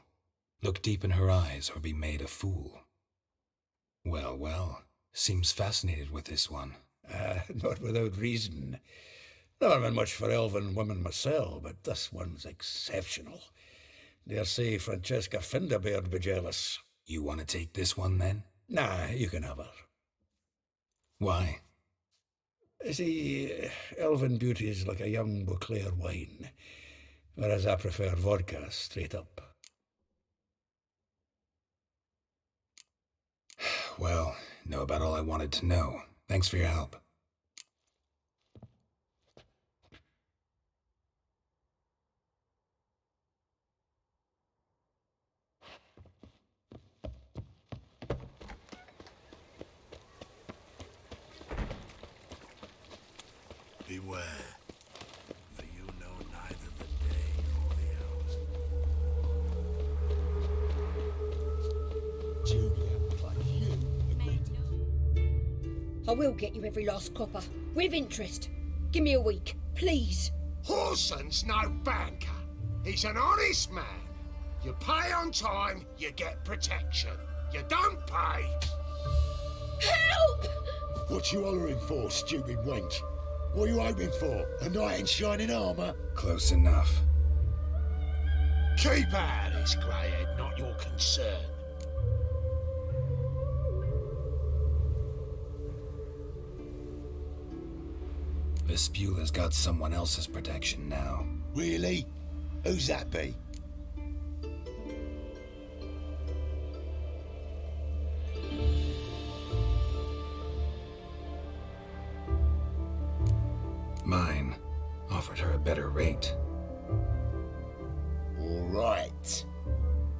Look deep in her eyes or be made a fool. Well, well, seems fascinated with this one. Not without reason. Never been much for elven women myself, but this one's exceptional. Dare say Francesca Finderbeard be jealous. You want to take this one, then? Nah, you can have her. Why? See, elven beauty is like a young Beauclair wine, whereas I prefer vodka straight up. Well, know about all I wanted to know. Thanks for your help. Beware, for you know neither the day nor the hour. Julia, like you. I will get you every last copper, with interest. Give me a week, please. Horson's no banker. He's an honest man. You pay on time, you get protection. You don't pay. Help! What you hollering for, stupid wench? What are you hoping for? A knight in shining armour? Close enough. Keep out of this, greyhead, not your concern. Vespula's got someone else's protection now. Really? Who's that be? Mine. Offered her a better rate. All right.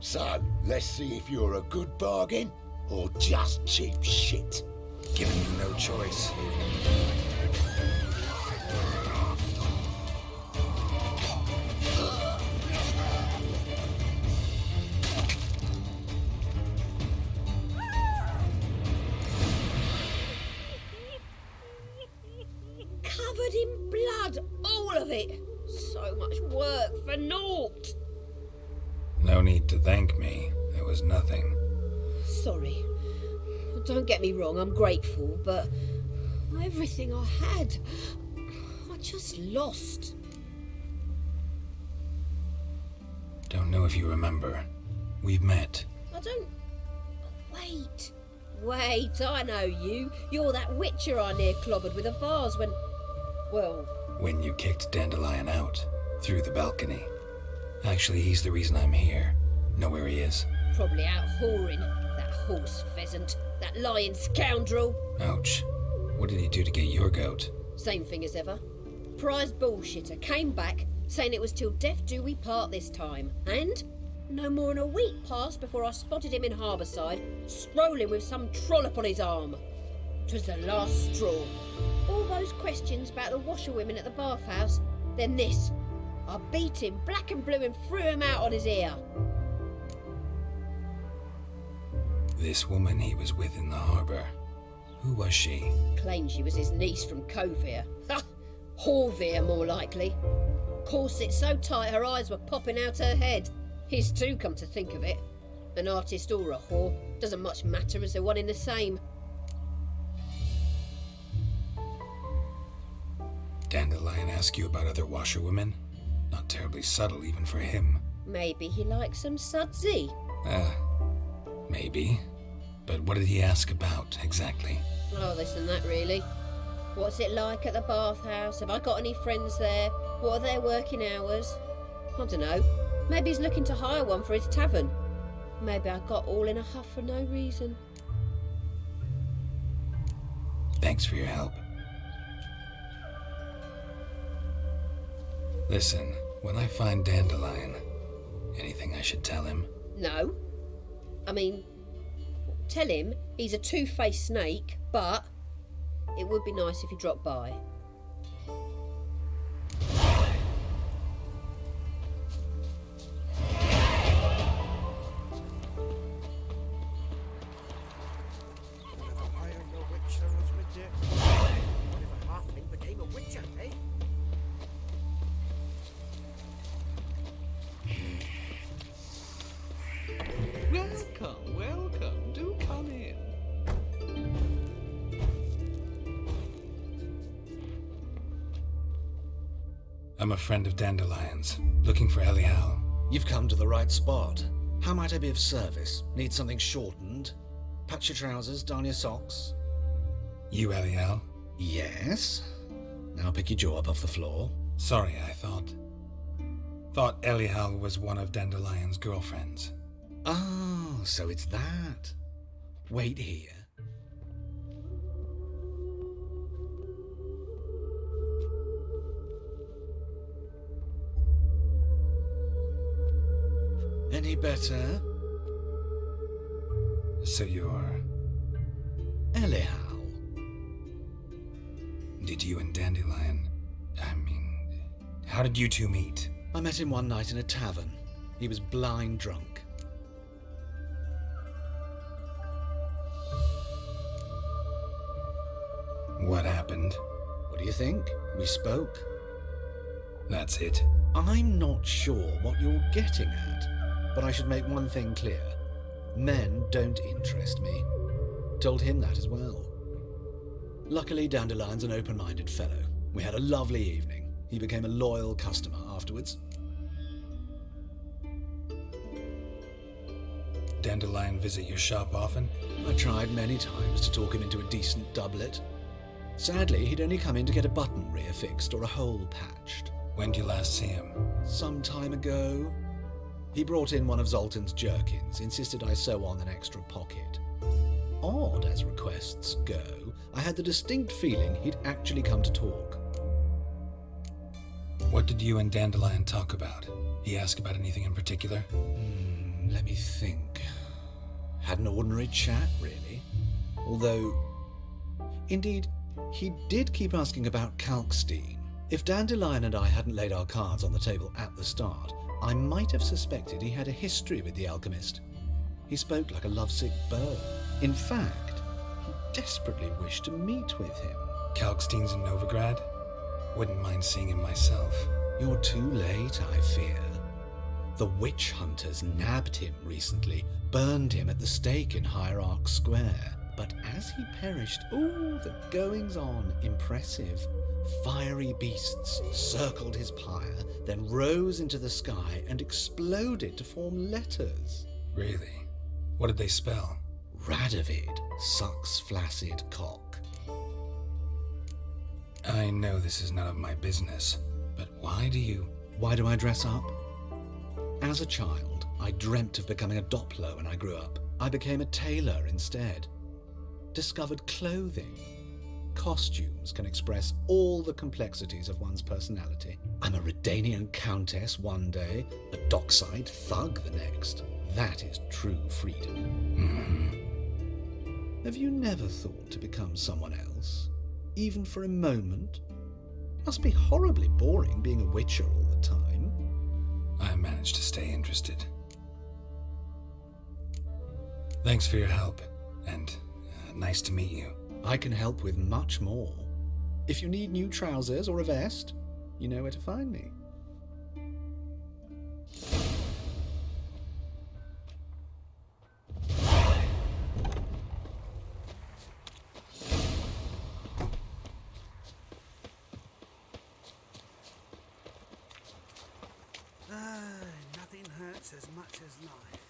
So, let's see if you're a good bargain or just cheap shit. Giving you no choice. Covered in blood, all of it. So much work for naught. No need to thank me. It was nothing. Sorry. Don't get me wrong, I'm grateful, but everything I had, I just lost. Don't know if you remember. We've met. I don't... Wait. Wait, I know you. You're that witcher I near clobbered with a vase when... Well... When you kicked Dandelion out, through the balcony. Actually, he's the reason I'm here. Know where he is? Probably out whoring. That horse pheasant. That lying scoundrel. Ouch. What did he do to get your goat? Same thing as ever. Prize bullshitter came back saying it was till death do we part this time. And no more than a week passed before I spotted him in Harbourside, strolling with some trollop on his arm. 'Twas the last straw. All those questions about the washerwomen at the bathhouse, then this. I beat him black and blue and threw him out on his ear. This woman he was with in the harbour. Who was she? Claimed she was his niece from Covere. Ha! Horvere, more likely. Corset so tight her eyes were popping out her head. His too, come to think of it. An artist or a whore, doesn't much matter as they're one in the same. Dandelion ask you about other washerwomen? Not terribly subtle even for him. Maybe he likes some sudsy. Maybe. But what did he ask about, exactly? Oh, this and that, really. What's it like at the bathhouse? Have I got any friends there? What are their working hours? I don't know. Maybe he's looking to hire one for his tavern. Maybe I got all in a huff for no reason. Thanks for your help. Listen, when I find Dandelion, anything I should tell him? No. I mean, tell him he's a two-faced snake, but it would be nice if he dropped by. Welcome, welcome. Do come in. I'm a friend of Dandelion's, looking for Elial. You've come to the right spot. How might I be of service? Need something shortened? Patch your trousers, darn your socks. You Elial? Yes. Now pick your jaw up off the floor. Sorry, I thought Elial was one of Dandelion's girlfriends. Oh, so it's that. Wait here. Any better? So you're... Elial. Did you and Dandelion... how did you two meet? I met him one night in a tavern. He was blind drunk. What happened? What do you think? We spoke. That's it. I'm not sure what you're getting at, but I should make one thing clear. Men don't interest me. Told him that as well. Luckily, Dandelion's an open-minded fellow. We had a lovely evening. He became a loyal customer afterwards. Dandelion visit your shop often? I tried many times to talk him into a decent doublet. Sadly, he'd only come in to get a button rear fixed or a hole patched. When did you last see him? Some time ago. He brought in one of Zoltan's jerkins, insisted I sew on an extra pocket. Odd as requests go, I had the distinct feeling he'd actually come to talk. What did you and Dandelion talk about? He asked about anything in particular? Let me think. Had an ordinary chat, really. Although, indeed, he did keep asking about Kalkstein. If Dandelion and I hadn't laid our cards on the table at the start, I might have suspected he had a history with the alchemist. He spoke like a lovesick bird. In fact, he desperately wished to meet with him. Kalkstein's in Novigrad? Wouldn't mind seeing him myself. You're too late, I fear. The witch hunters nabbed him recently, burned him at the stake in Hierarch Square. But as he perished, the goings-on, impressive. Fiery beasts circled his pyre, then rose into the sky and exploded to form letters. Really? What did they spell? Radovid sucks flaccid cock. I know this is none of my business, but why do I dress up? As a child, I dreamt of becoming a Doppler when I grew up. I became a tailor instead. Discovered clothing. Costumes can express all the complexities of one's personality. I'm a Redanian countess one day, a dockside thug the next. That is true freedom. Have you never thought to become someone else? Even for a moment? Must be horribly boring being a witcher all the time. I managed to stay interested. Thanks for your help, and nice to meet you. I can help with much more. If you need new trousers or a vest, you know where to find me. Nothing hurts as much as life.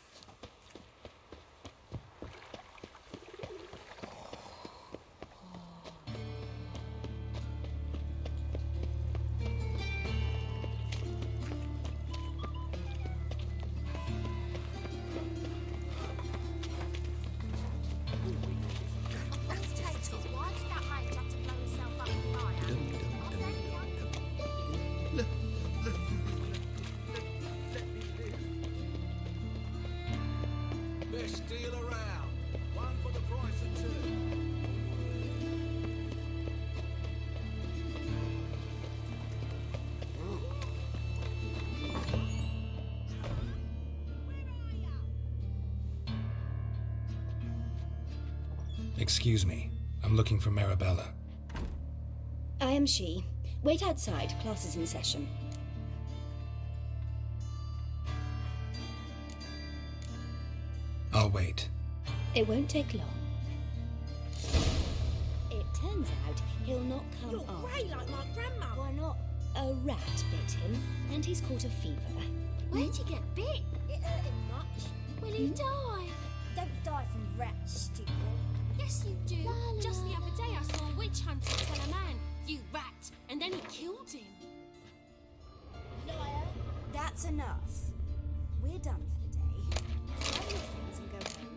Best deal around. One for the price of two. Excuse me. I'm looking for Marabella. I am she. Wait outside. Class is in session. I'll wait. It won't take long. It turns out he'll not come You're after. grey like my grandma. Why not? A rat bit him, and he's caught a fever. Where'd you get bit? It hurt him much. Will he die? Don't die from rats, stupid. Yes, you do. Just the other day I saw a witch hunter tell a man, "You rat," and then he killed him. Liar. That's enough. We're done for the day. Grab your things and go home.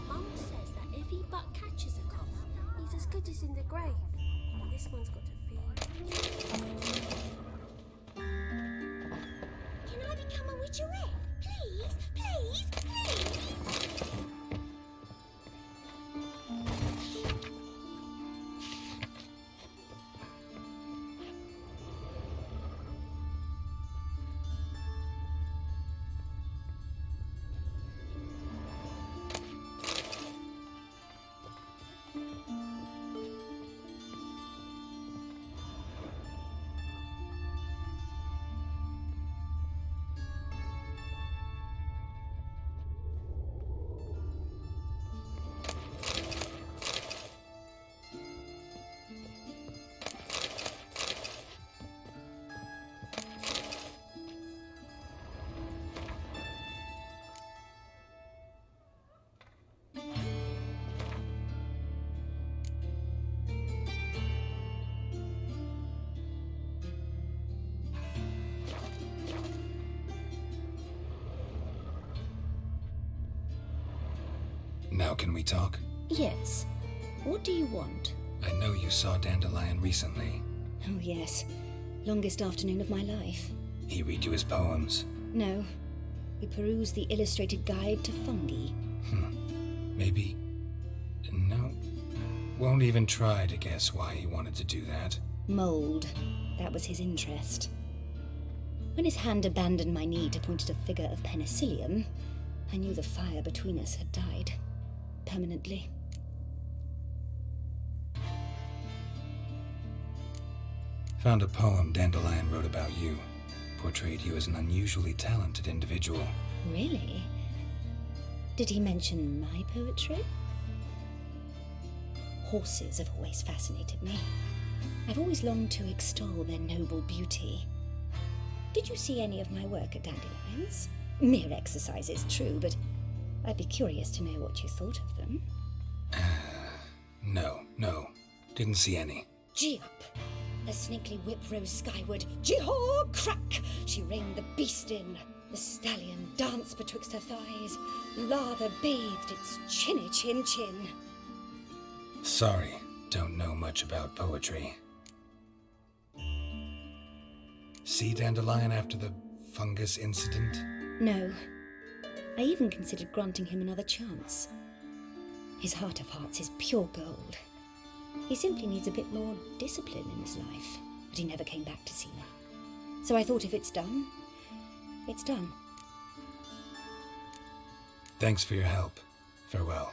Mum says that if he but catches a cough, he's as good as in the grave. This one's got a fever. Can I become a witcherette? Please, please, please. Now can we talk? Yes. What do you want? I know you saw Dandelion recently. Oh, yes. Longest afternoon of my life. He read you his poems. No. We perused the illustrated guide to fungi. Maybe. No. Won't even try to guess why he wanted to do that. Mold. That was his interest. When his hand abandoned my knee to point at a figure of penicillium, I knew the fire between us had died. Permanently. Found a poem Dandelion wrote about you. Portrayed you as an unusually talented individual. Really? Did he mention my poetry? Horses have always fascinated me. I've always longed to extol their noble beauty. Did you see any of my work at Dandelion's? Mere exercise, it's true, but I'd be curious to know what you thought of them. No. Didn't see any. Gee up. A snaky whip rose skyward. Jee-haw! Crack! She reined the beast in. The stallion danced betwixt her thighs. Lather bathed its chinny chin. Sorry, don't know much about poetry. See Dandelion after the fungus incident? No. I even considered granting him another chance. His heart of hearts is pure gold. He simply needs a bit more discipline in his life, but he never came back to see me. So I thought if it's done, it's done. Thanks for your help. Farewell.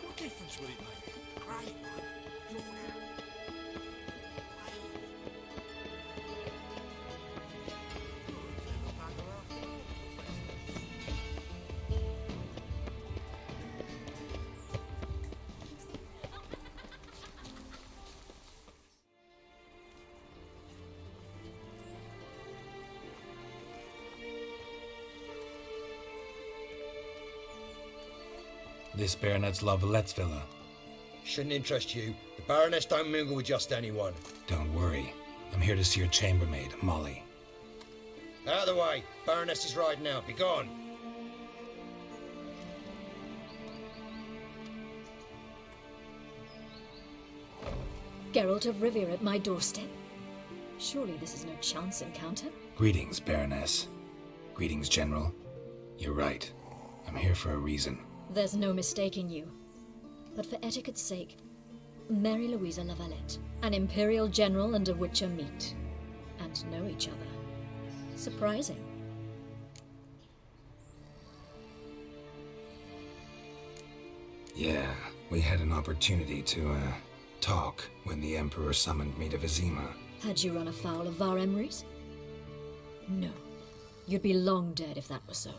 What difference would it make? Great one. Drawn out. This baronet's Lavallette's villa. Shouldn't interest you. The Baroness don't mingle with just anyone. Don't worry. I'm here to see your chambermaid, Molly. Out of the way. Baroness is riding out. Be gone. Geralt of Rivia at my doorstep. Surely this is no chance encounter? Greetings, Baroness. Greetings, General. You're right. I'm here for a reason. There's no mistaking you. But for etiquette's sake, Mary Louisa Lavalette, an Imperial General and a Witcher meet. And know each other. Surprising. Yeah, we had an opportunity to, talk when the Emperor summoned me to Vizima. Had you run afoul of Var Emrys? No. You'd be long dead if that were so.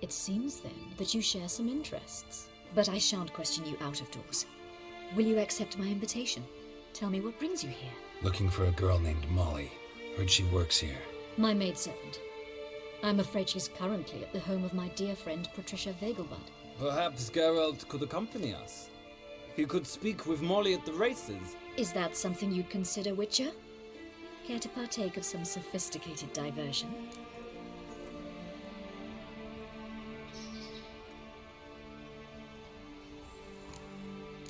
It seems, then, that you share some interests. But I shan't question you out of doors. Will you accept my invitation? Tell me what brings you here. Looking for a girl named Molly. Heard she works here. My maidservant. I'm afraid she's currently at the home of my dear friend Patricia Vegelbud. Perhaps Geralt could accompany us. He could speak with Molly at the races. Is that something you'd consider, Witcher? Care to partake of some sophisticated diversion?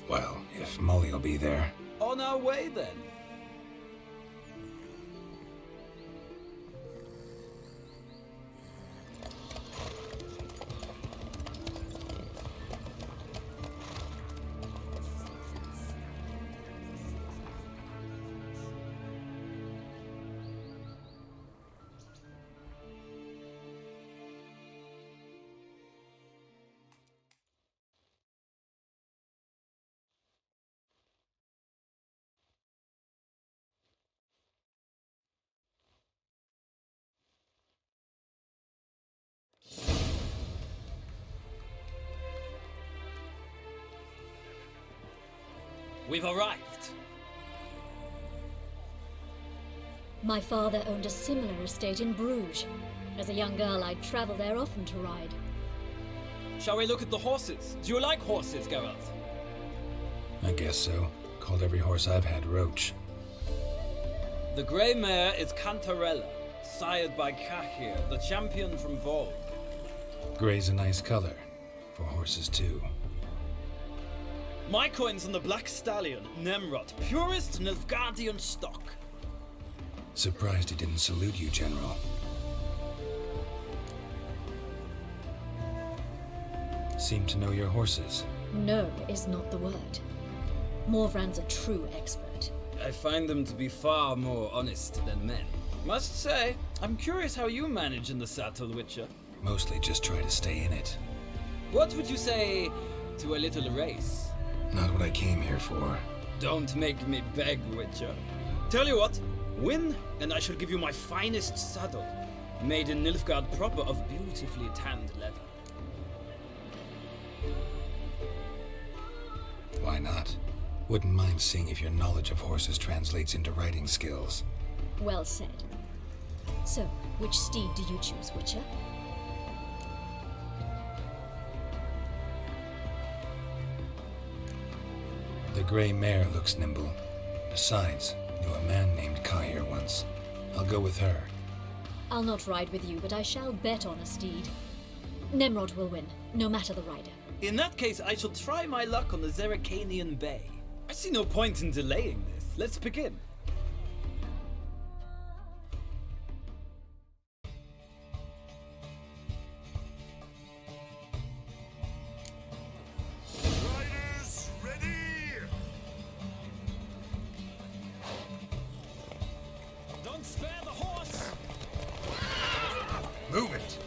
Well, if Molly will be there. On our way, then. We've arrived. My father owned a similar estate in Bruges. As a young girl, I'd travel there often to ride. Shall we look at the horses? Do you like horses, Geralt? I guess so. Called every horse I've had Roach. The grey mare is Cantarella, sired by Cahir, the champion from Vol. Grey's a nice color. For horses, too. My coin's on the black stallion, Nemrod, purest Nilfgaardian stock. Surprised he didn't salute you, General. Seem to know your horses. No is not the word. Morvran's a true expert. I find them to be far more honest than men. Must say, I'm curious how you manage in the saddle, Witcher. Mostly just try to stay in it. What would you say to a little race? Not what I came here for. Don't make me beg, Witcher. Tell you what, win, and I shall give you my finest saddle, made in Nilfgaard proper of beautifully tanned leather. Why not? Wouldn't mind seeing if your knowledge of horses translates into riding skills. Well said. So, which steed do you choose, Witcher? The grey mare looks nimble. Besides, knew a man named Kai here once. I'll go with her. I'll not ride with you, but I shall bet on a steed. Nemrod will win, no matter the rider. In that case, I shall try my luck on the Zeracanian Bay. I see no point in delaying this. Let's begin. Riders, ready! Don't spare the horse! Move it!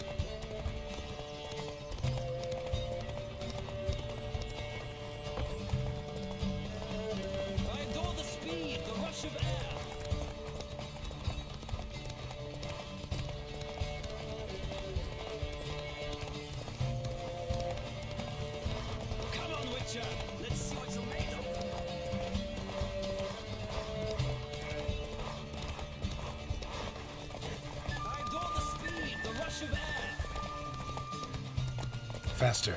I adore the speed, the rush of air. Come on, Witcher. Let's see what you're made of. I adore the speed, the rush of air. Faster.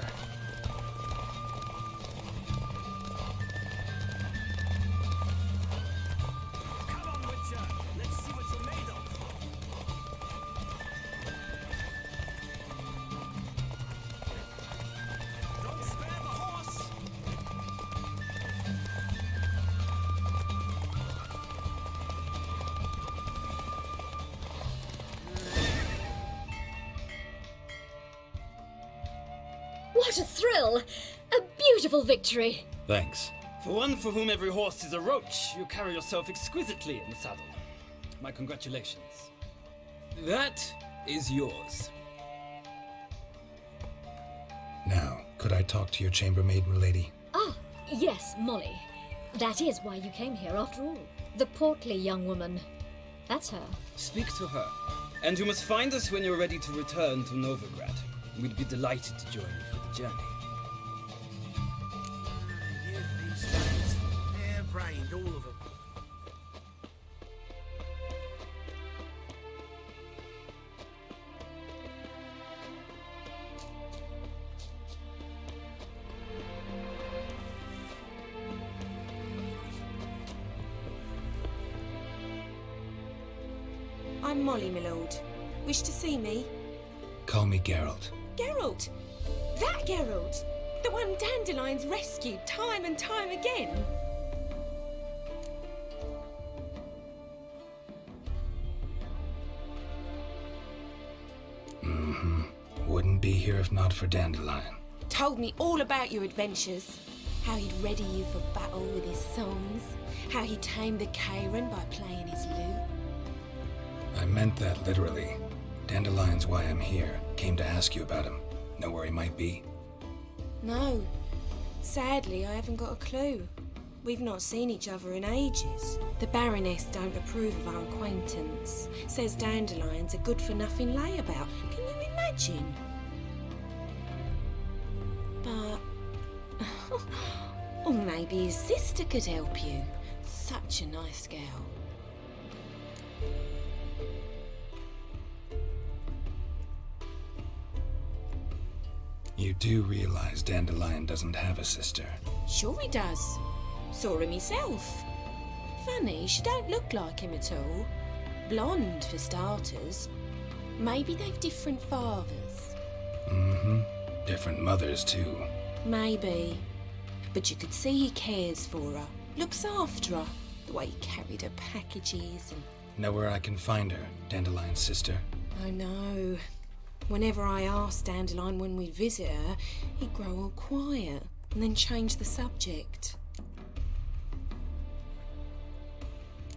Come on, Witcher. Let's see what you're made of. Don't spare the horse. What a thrill! A beautiful victory! Thanks. For one for whom every horse is a roach, you carry yourself exquisitely in the saddle. My congratulations. That is yours. Now, could I talk to your chambermaid, milady? Ah, yes, Molly. That is why you came here after all. The portly young woman. That's her. Speak to her. And you must find us when you're ready to return to Novigrad. We'd be delighted to join you for the journey. These days, hair-brained, all of them. I'm Molly, my lord. Wish to see me? Call me Geralt. Geralt! That Geralt! The one Dandelion's rescued time and time again! Mm-hmm. Wouldn't be here if not for Dandelion. Told me all about your adventures. How he'd ready you for battle with his songs. How he tamed the Karen by playing his lute. I meant that literally. Dandelion's why I'm here. Came to ask you about him. Know where he might be? No. Sadly, I haven't got a clue. We've not seen each other in ages. The Baroness don't approve of our acquaintance. Says Dandelion's a good-for-nothing layabout. Can you imagine? But... or maybe his sister could help you. Such a nice girl. You do realize Dandelion doesn't have a sister. Sure he does. Saw him himself. Funny, she don't look like him at all. Blonde, for starters. Maybe they've different fathers. Mm-hmm. Different mothers, too. Maybe. But you could see he cares for her. Looks after her. The way he carried her packages and... Know where I can find her, Dandelion's sister? I know. Whenever I asked Dandelion when we'd visit her, he'd grow all quiet and then change the subject.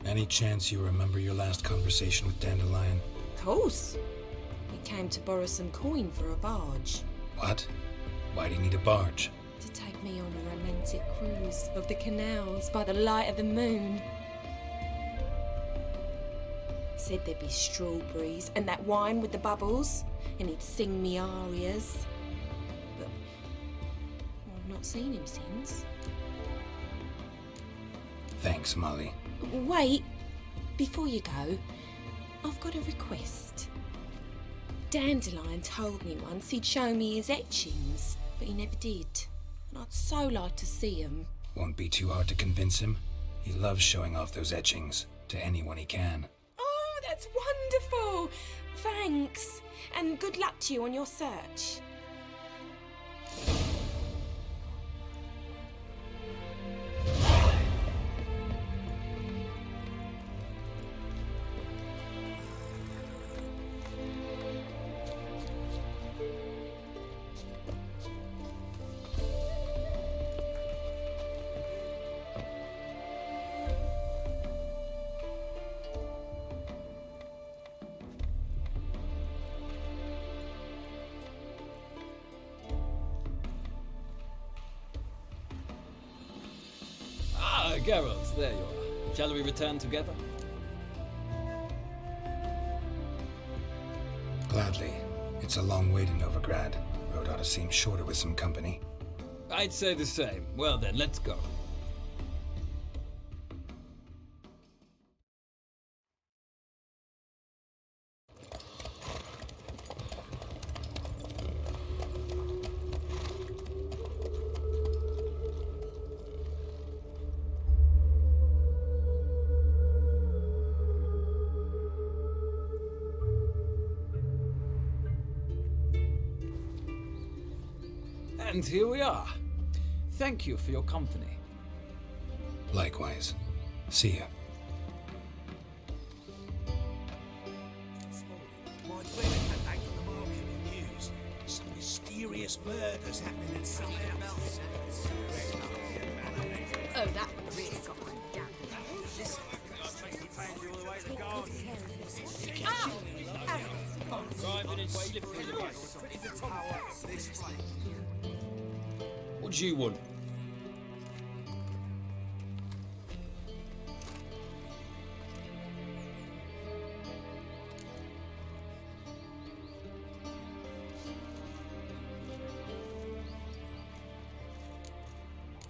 Any chance you remember your last conversation with Dandelion? Of course. He came to borrow some coin for a barge. What? Why do you need a barge? To take me on a romantic cruise of the canals by the light of the moon. Said there'd be strawberries and that wine with the bubbles, and he'd sing me arias. But not seen him since. Thanks, Molly. Wait, before you go, I've got a request. Dandelion told me once he'd show me his etchings, but he never did. And I'd so like to see them. Won't be too hard to convince him. He loves showing off those etchings to anyone he can. Oh, that's wonderful! Thanks, and good luck to you on your search. Geralt, there you are. Shall we return together? Gladly. It's a long way to Novigrad. Road ought to seem shorter with some company. I'd say the same. Well then, let's go. And here we are. Thank you for your company. Likewise. See ya. My friend came back from the market with news. Some mysterious murders happening in some house. Oh, that one really got my down. Listen, I think he found you all the way to garden. Driving and slip through the mess. This place. What do you want?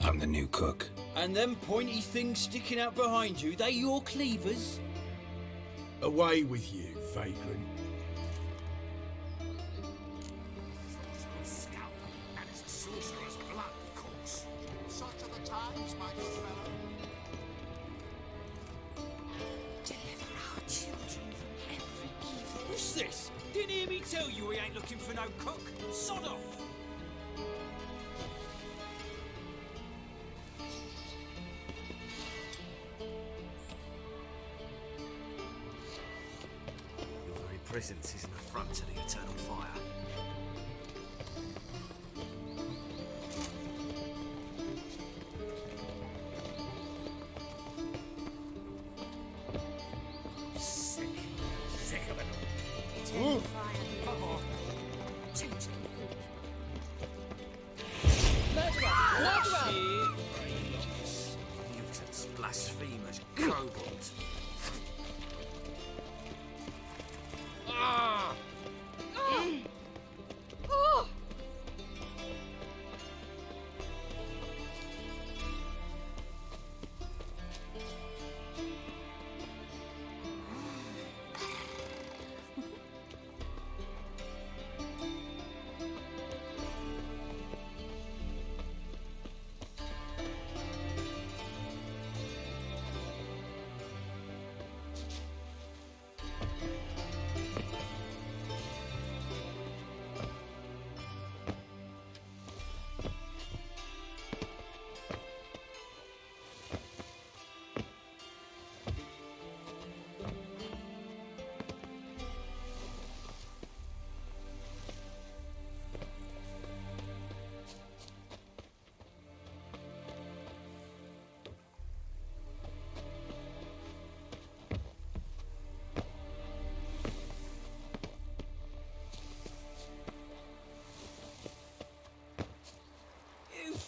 I'm the new cook. And them pointy things sticking out behind you, they your cleavers? Away with you, vagrant. What's this? Didn't hear me tell you we ain't looking for no cook? Sod off! Your very presence is an affront to the eternal fire. Sick of it all. Mutants, blasphemers, kobolds.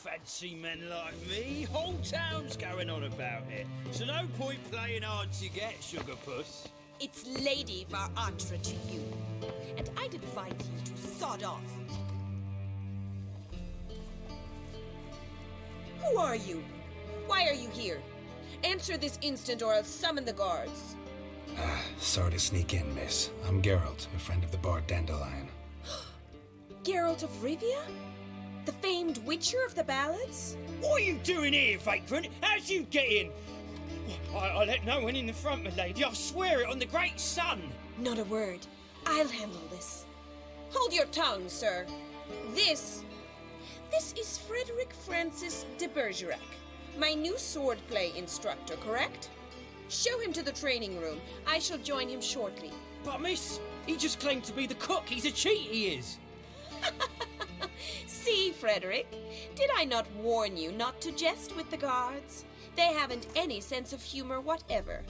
Fancy men like me, whole town's going on about it. So no point playing hard to get, sugar puss. It's Lady Varatra to you, and I'd advise you to sod off. Who are you? Why are you here? Answer this instant or I'll summon the guards. Sorry to sneak in, miss. I'm Geralt, a friend of the bard Dandelion. Geralt of Rivia? The famed witcher of the ballads? What are you doing here, vagrant? How'd you get in? I let no one in the front, my lady. I swear it on the great sun. Not a word. I'll handle this. Hold your tongue, sir. This is Frederick Francis de Bergerac, my new swordplay instructor, correct? Show him to the training room. I shall join him shortly. But miss, he just claimed to be the cook. He's a cheat, he is. See, Frederick, did I not warn you not to jest with the guards? They haven't any sense of humor whatever.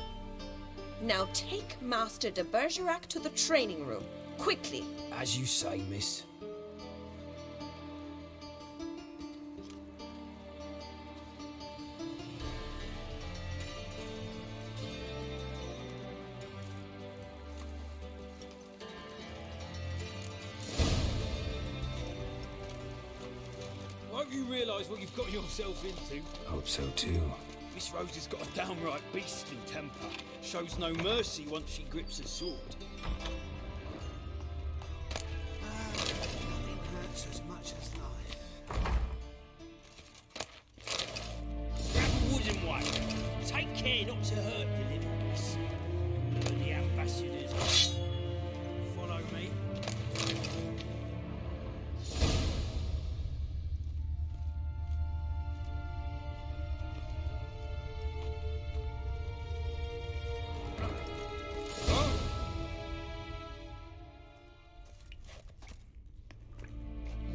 Now take Master de Bergerac to the training room, quickly. As you say, miss. Won't you realise what you've got yourself into? Hope so too. Miss Rose has got a downright beastly temper. Shows no mercy once she grips a sword. Nothing hurts as much as life. Grab a wooden one. Take care not to hurt the little miss. The ambassadors. Follow me.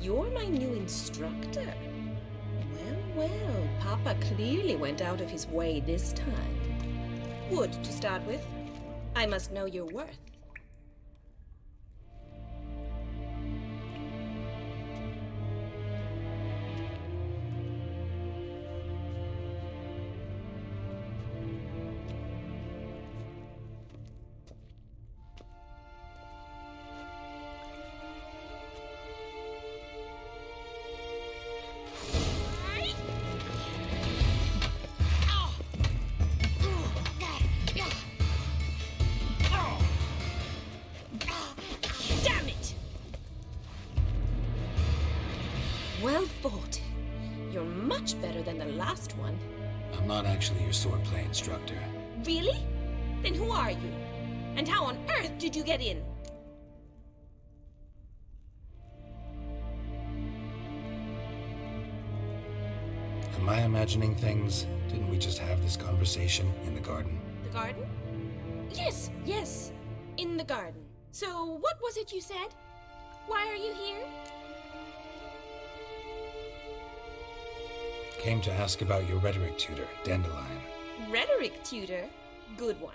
You're my new instructor. Well, Papa clearly went out of his way this time. Wood, to start with. I must know your worth. Well fought. You're much better than the last one. I'm not actually your swordplay instructor. Really? Then who are you? And how on earth did you get in? Am I imagining things? Didn't we just have this conversation in the garden? The garden? Yes. In the garden. So what was it you said? Why are you here? Came to ask about your rhetoric tutor, Dandelion. Rhetoric tutor? Good one.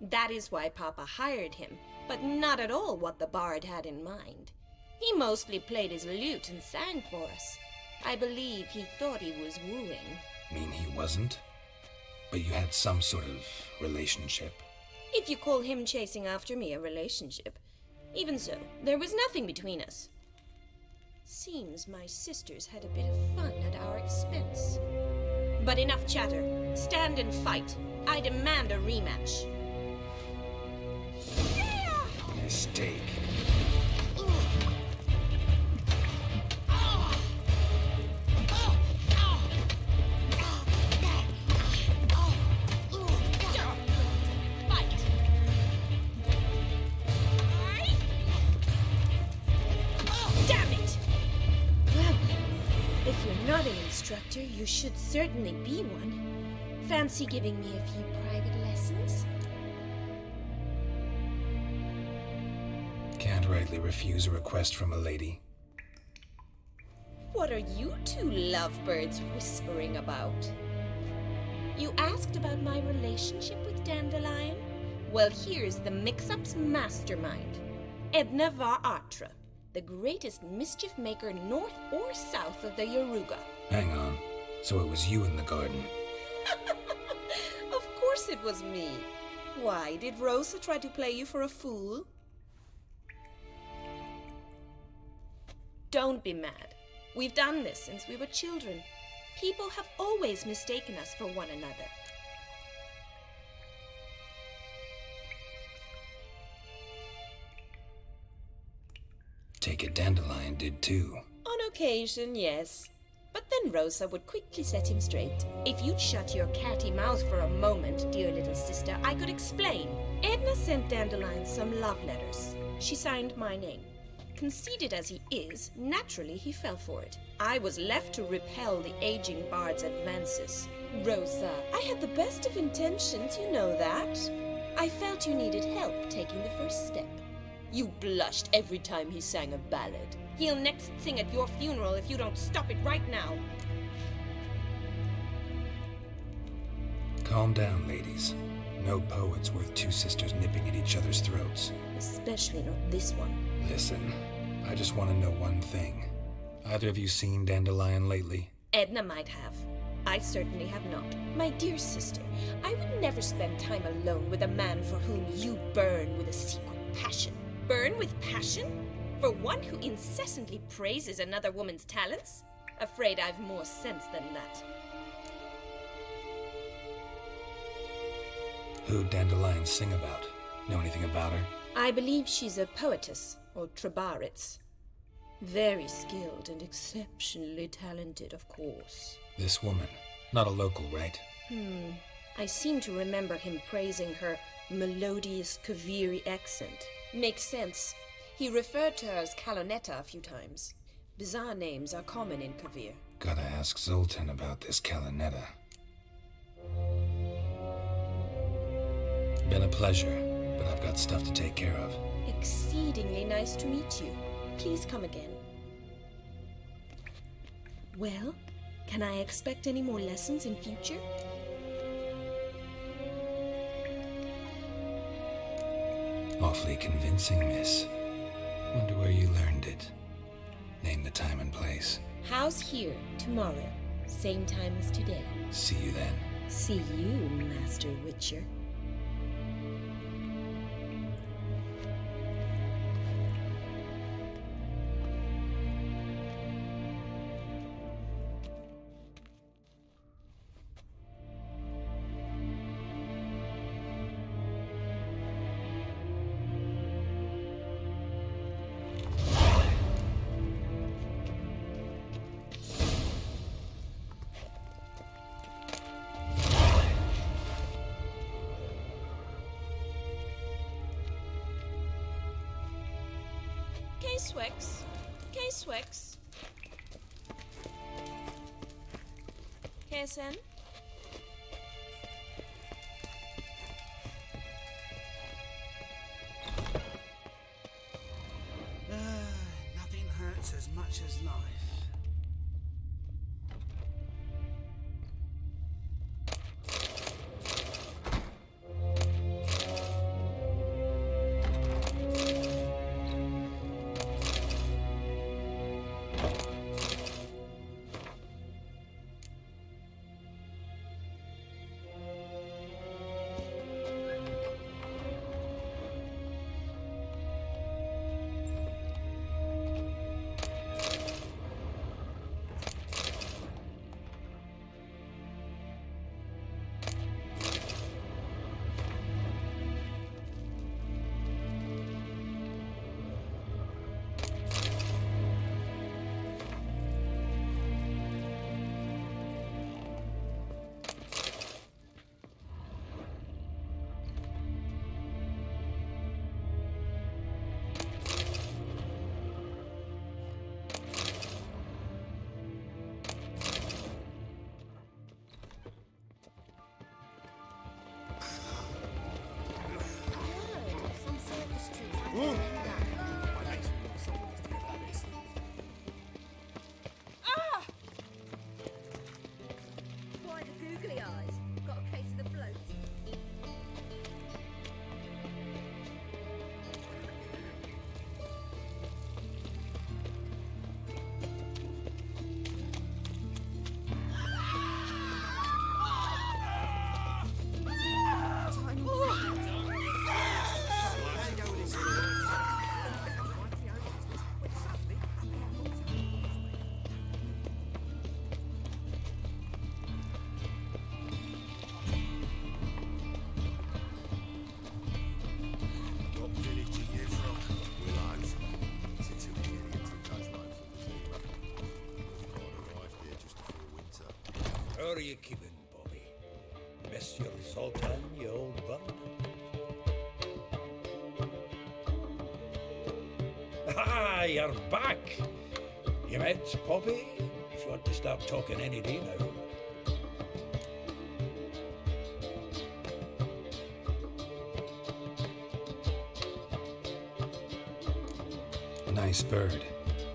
That is why Papa hired him, but not at all what the bard had in mind. He mostly played his lute and sang for us. I believe he thought he was wooing. Mean he wasn't? But you had some sort of relationship. If you call him chasing after me a relationship. Even so, there was nothing between us. Seems my sisters had a bit of fun at our expense. But enough chatter. Stand and fight. I demand a rematch. Mistake. Not an instructor, you should certainly be one. Fancy giving me a few private lessons? Can't rightly refuse a request from a lady. What are you two lovebirds whispering about? You asked about my relationship with Dandelion? Well, here's the mix-up's mastermind. Edna var Atra. The greatest mischief maker north or south of the Yaruga. Hang on. So it was you in the garden? Of course it was me. Why, did Rosa try to play you for a fool? Don't be mad. We've done this since we were children. People have always mistaken us for one another. Take it Dandelion did too. On occasion, yes. But then Rosa would quickly set him straight. If you'd shut your catty mouth for a moment, dear little sister, I could explain. Edna sent Dandelion some love letters. She signed my name. Conceited as he is, naturally he fell for it. I was left to repel the aging bard's advances. Rosa, I had the best of intentions, you know that. I felt you needed help taking the first step. You blushed every time he sang a ballad. He'll next sing at your funeral if you don't stop it right now. Calm down, ladies. No poet's worth two sisters nipping at each other's throats. Especially not this one. Listen, I just want to know one thing. Either of you seen Dandelion lately? Edna might have. I certainly have not. My dear sister, I would never spend time alone with a man for whom you burn with a secret passion. Burn with passion? For one who incessantly praises another woman's talents? Afraid I've more sense than that. Who'd Dandelion sing about? Know anything about her? I believe she's a poetess, or trabaritz. Very skilled and exceptionally talented, of course. This woman. Not a local, right? I seem to remember him praising her melodious Kaviri accent. Makes sense. He referred to her as Kalonetta a few times. Bizarre names are common in Kavir. Gotta ask Zoltan about this Kalonetta. Been a pleasure, but I've got stuff to take care of. Exceedingly nice to meet you. Please come again. Well, can I expect any more lessons in future? Awfully convincing, miss. Wonder where you learned it. Name the time and place. House here, tomorrow. Same time as today. See you then. See you, Master Witcher. K-Swex. KSN? Nothing hurts as much as life. are you keeping, Bobby? Miss your Sultan, you old bird? Ah, you're back! You met Poppy? She ought to start talking any day now. Nice bird,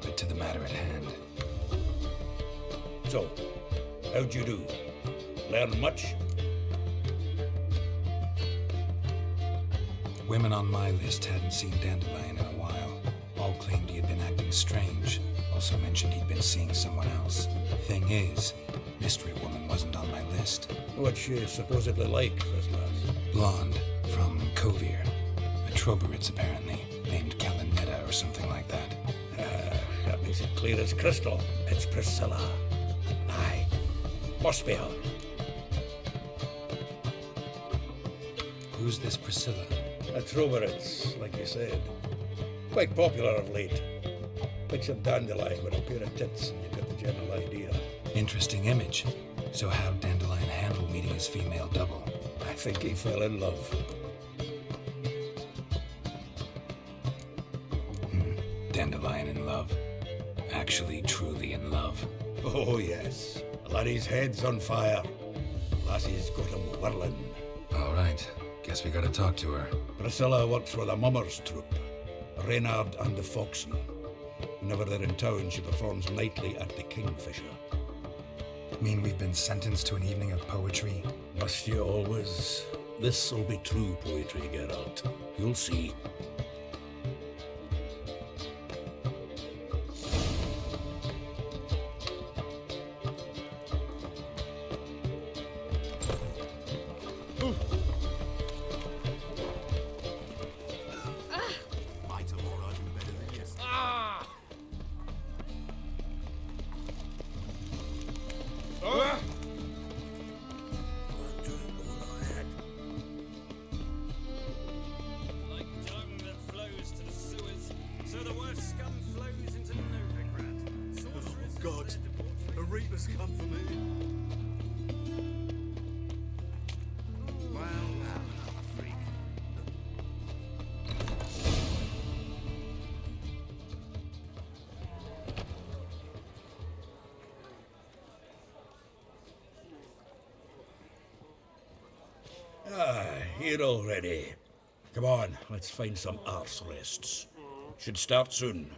but to the matter at hand. So, how'd you do? Learn much? Women on my list hadn't seen Dandelion in a while. All claimed he had been acting strange. Also mentioned he'd been seeing someone else. Thing is, Mystery Woman wasn't on my list. What's she supposedly like, this lass? Blonde, from Kovir. A Troberitz, apparently, named Kalinetta or something like that. That makes it clear as crystal. It's Priscilla. Aye, must be her. Who's this Priscilla? A Troberitz, like you said. Quite popular of late. Picture Dandelion with a pair of tits and you've got the general idea. Interesting image. So how'd Dandelion handle meeting his female double? I think he fell in love. Dandelion in love. Actually, truly in love. Oh, yes. Laddie's head's on fire. Lassie's got him whirling. All right. Guess we gotta talk to her. Priscilla works for the Mummers troupe. Reynard and the Foxen. Whenever they're in town, she performs nightly at the Kingfisher. Mean we've been sentenced to an evening of poetry? Must you always? This'll be true poetry, Geralt. You'll see. Here already. Come on, let's find some arse rests. Should start soon.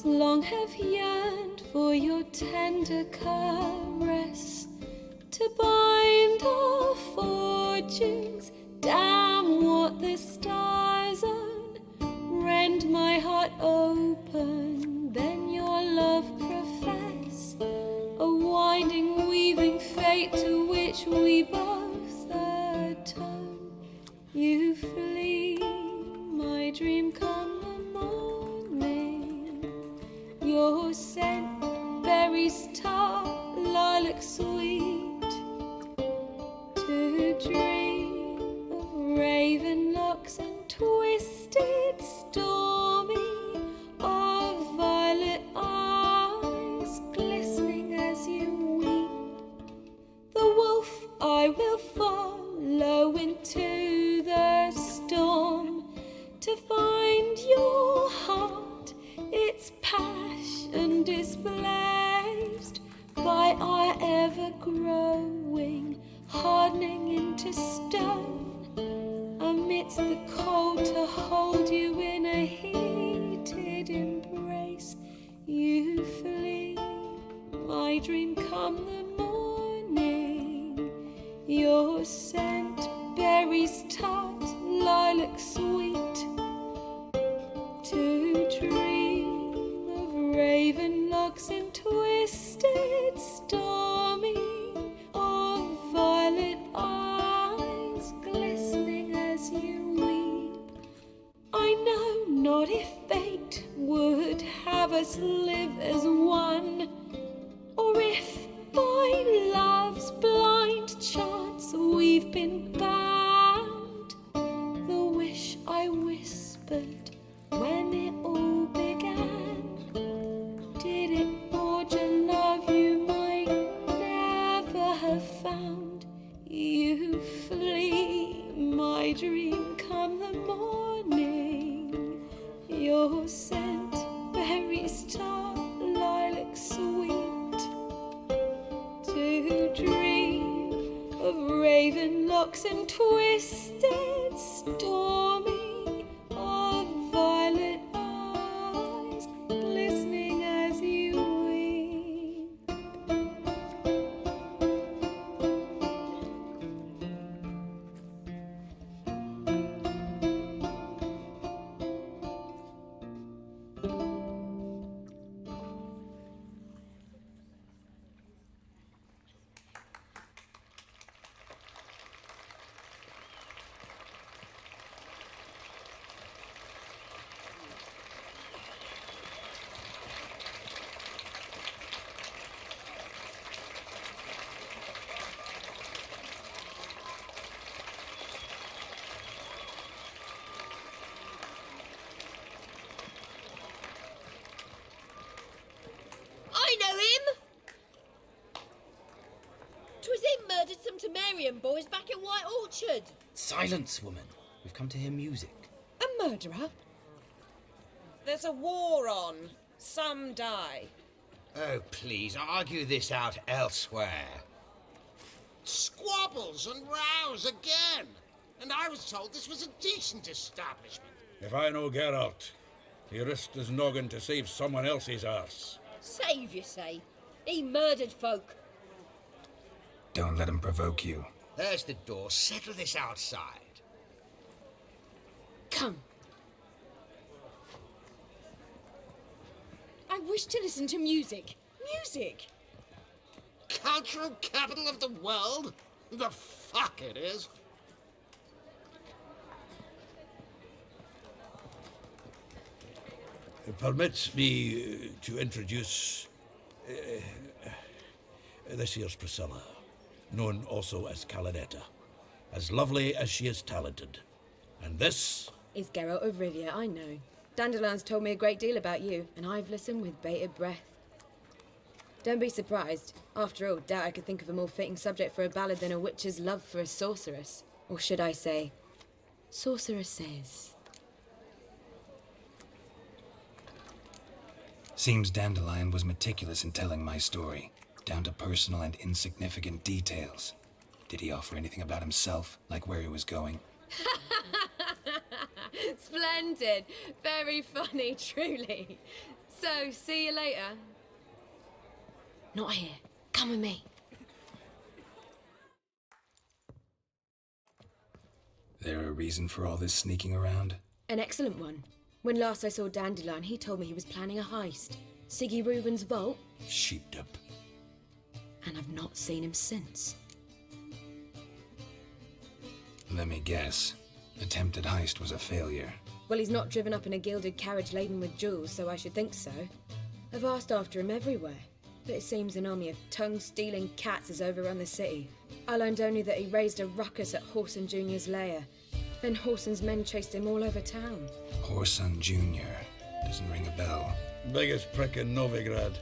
Long have yearned for your tender caress, to bind our fortunes. Damn what the stars own, rend my heart open, then your love profess, a winding weaving fate to which we both atone. You flee, my dream come. Your scent, berries tart, lilac sweet, to dream of raven locks and twisted stormy, of violet eyes glistening as you weep. The wolf I will follow into the storm, to find your heart, its passion displaced by our ever growing, hardening into stone. Amidst the cold to hold you in a heated embrace, you flee. My dream come the morning, your scent, berries tart, lilac sweet. To dream of raven locks and twisted, stormy, of violet eyes glistening as you weep. I know not if fate would have us live as one, or if by love's blind chance we've been bound. The wish I whispered when it all began, did it forge a love you might never have found? You flee, my dream come the morning, your scent, berries tart, lilac sweet. To dream of raven locks and twisted, stormy, of violet eyes glistening as you weep. I know him! 'Twas him murdered some Temerian boys back at White Orchard. Silence, woman. We've come to hear music. A murderer? There's a war on. Some die. Oh, please, argue this out elsewhere. Squabbles and rows again. And I was told this was a decent establishment. If I know Geralt, he risked his noggin to save someone else's arse. Save, you say? He murdered folk. Don't let him provoke you. There's the door. Settle this outside. Come. I wish to listen to music. Music! Cultural capital of the world? The fuck it is. Permit me to introduce this here's Priscilla, known also as Calinetta, as lovely as she is talented. And this is Geralt of Rivia, I know. Dandelion's told me a great deal about you, and I've listened with bated breath. Don't be surprised. After all, doubt I could think of a more fitting subject for a ballad than a witch's love for a sorceress. Or should I say, sorceresses. Seems Dandelion was meticulous in telling my story, down to personal and insignificant details. Did he offer anything about himself, like where he was going? Splendid. Very funny, truly. So, see you later. Not here. Come with me. There a reason for all this sneaking around? An excellent one. When last I saw Dandelion, he told me he was planning a heist. Siggy Reuben's vault. Sheepdip. And I've not seen him since. Let me guess. Attempted heist was a failure. Well, he's not driven up in a gilded carriage laden with jewels, so I should think so. I've asked after him everywhere, but it seems an army of tongue-stealing cats has overrun the city. I learned only that he raised a ruckus at Horson Jr.'s lair. Then Horson's men chased him all over town. Horson Jr. Doesn't ring a bell. Biggest prick in Novigrad.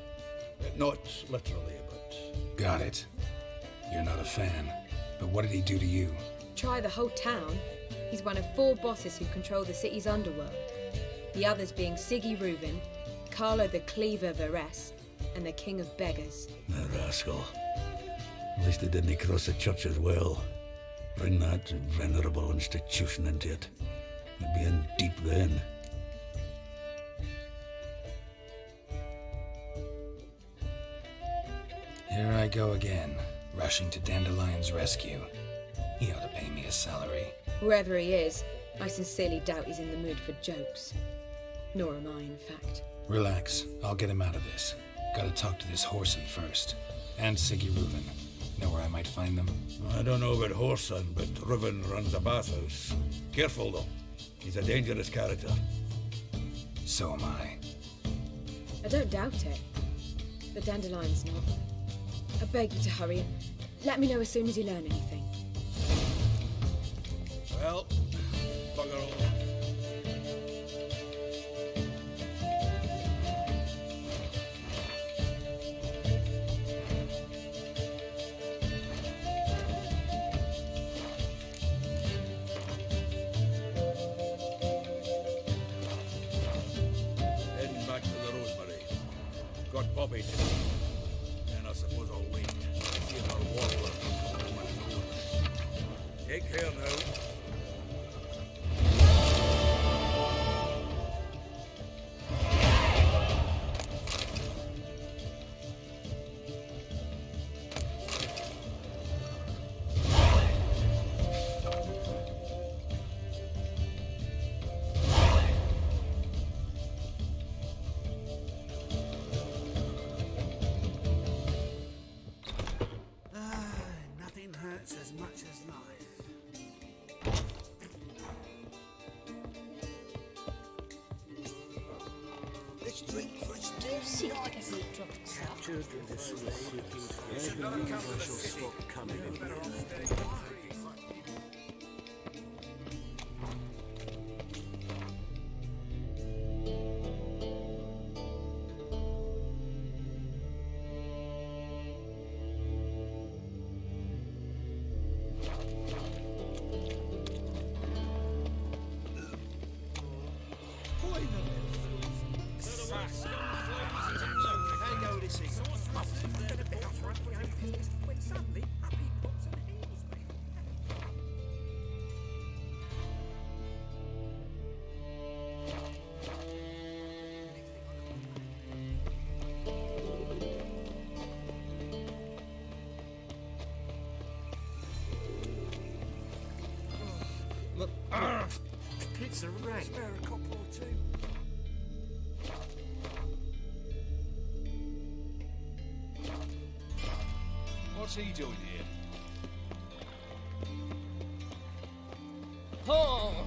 Not literally, but... Got it. You're not a fan. But what did he do to you? Try the whole town. He's one of 4 bosses who control the city's underworld. The others being Siggy Reuben, Carlo the Cleaver Varese, and the King of Beggars. The rascal. At least they didn't cross the church as well. Bring that venerable institution into it. We'd be in deep then. Here I go again, rushing to Dandelion's rescue. He ought to pay me a salary. Whoever he is, I sincerely doubt he's in the mood for jokes. Nor am I, in fact. Relax, I'll get him out of this. Gotta talk to this Whoreson first. And Siggy Reuven. Know where I might find them? I don't know about Whoreson, but Reuven runs a bathhouse. Careful, though. He's a dangerous character. So am I. I don't doubt it. But Dandelion's not. I beg you to hurry. Let me know as soon as you learn anything. Well, bugger all. Heading back to the Rosemary. Got Bobby today. And I suppose I'll wait to see if our warbler comes from my nose. Take care now. Nothing hurts as much as life. Let's drink first. Do you seek every drop of sap? Children are still seeking. I believe I shall stop coming in here. It's a rat. Spare a copper or two. What's he doing here? Oh,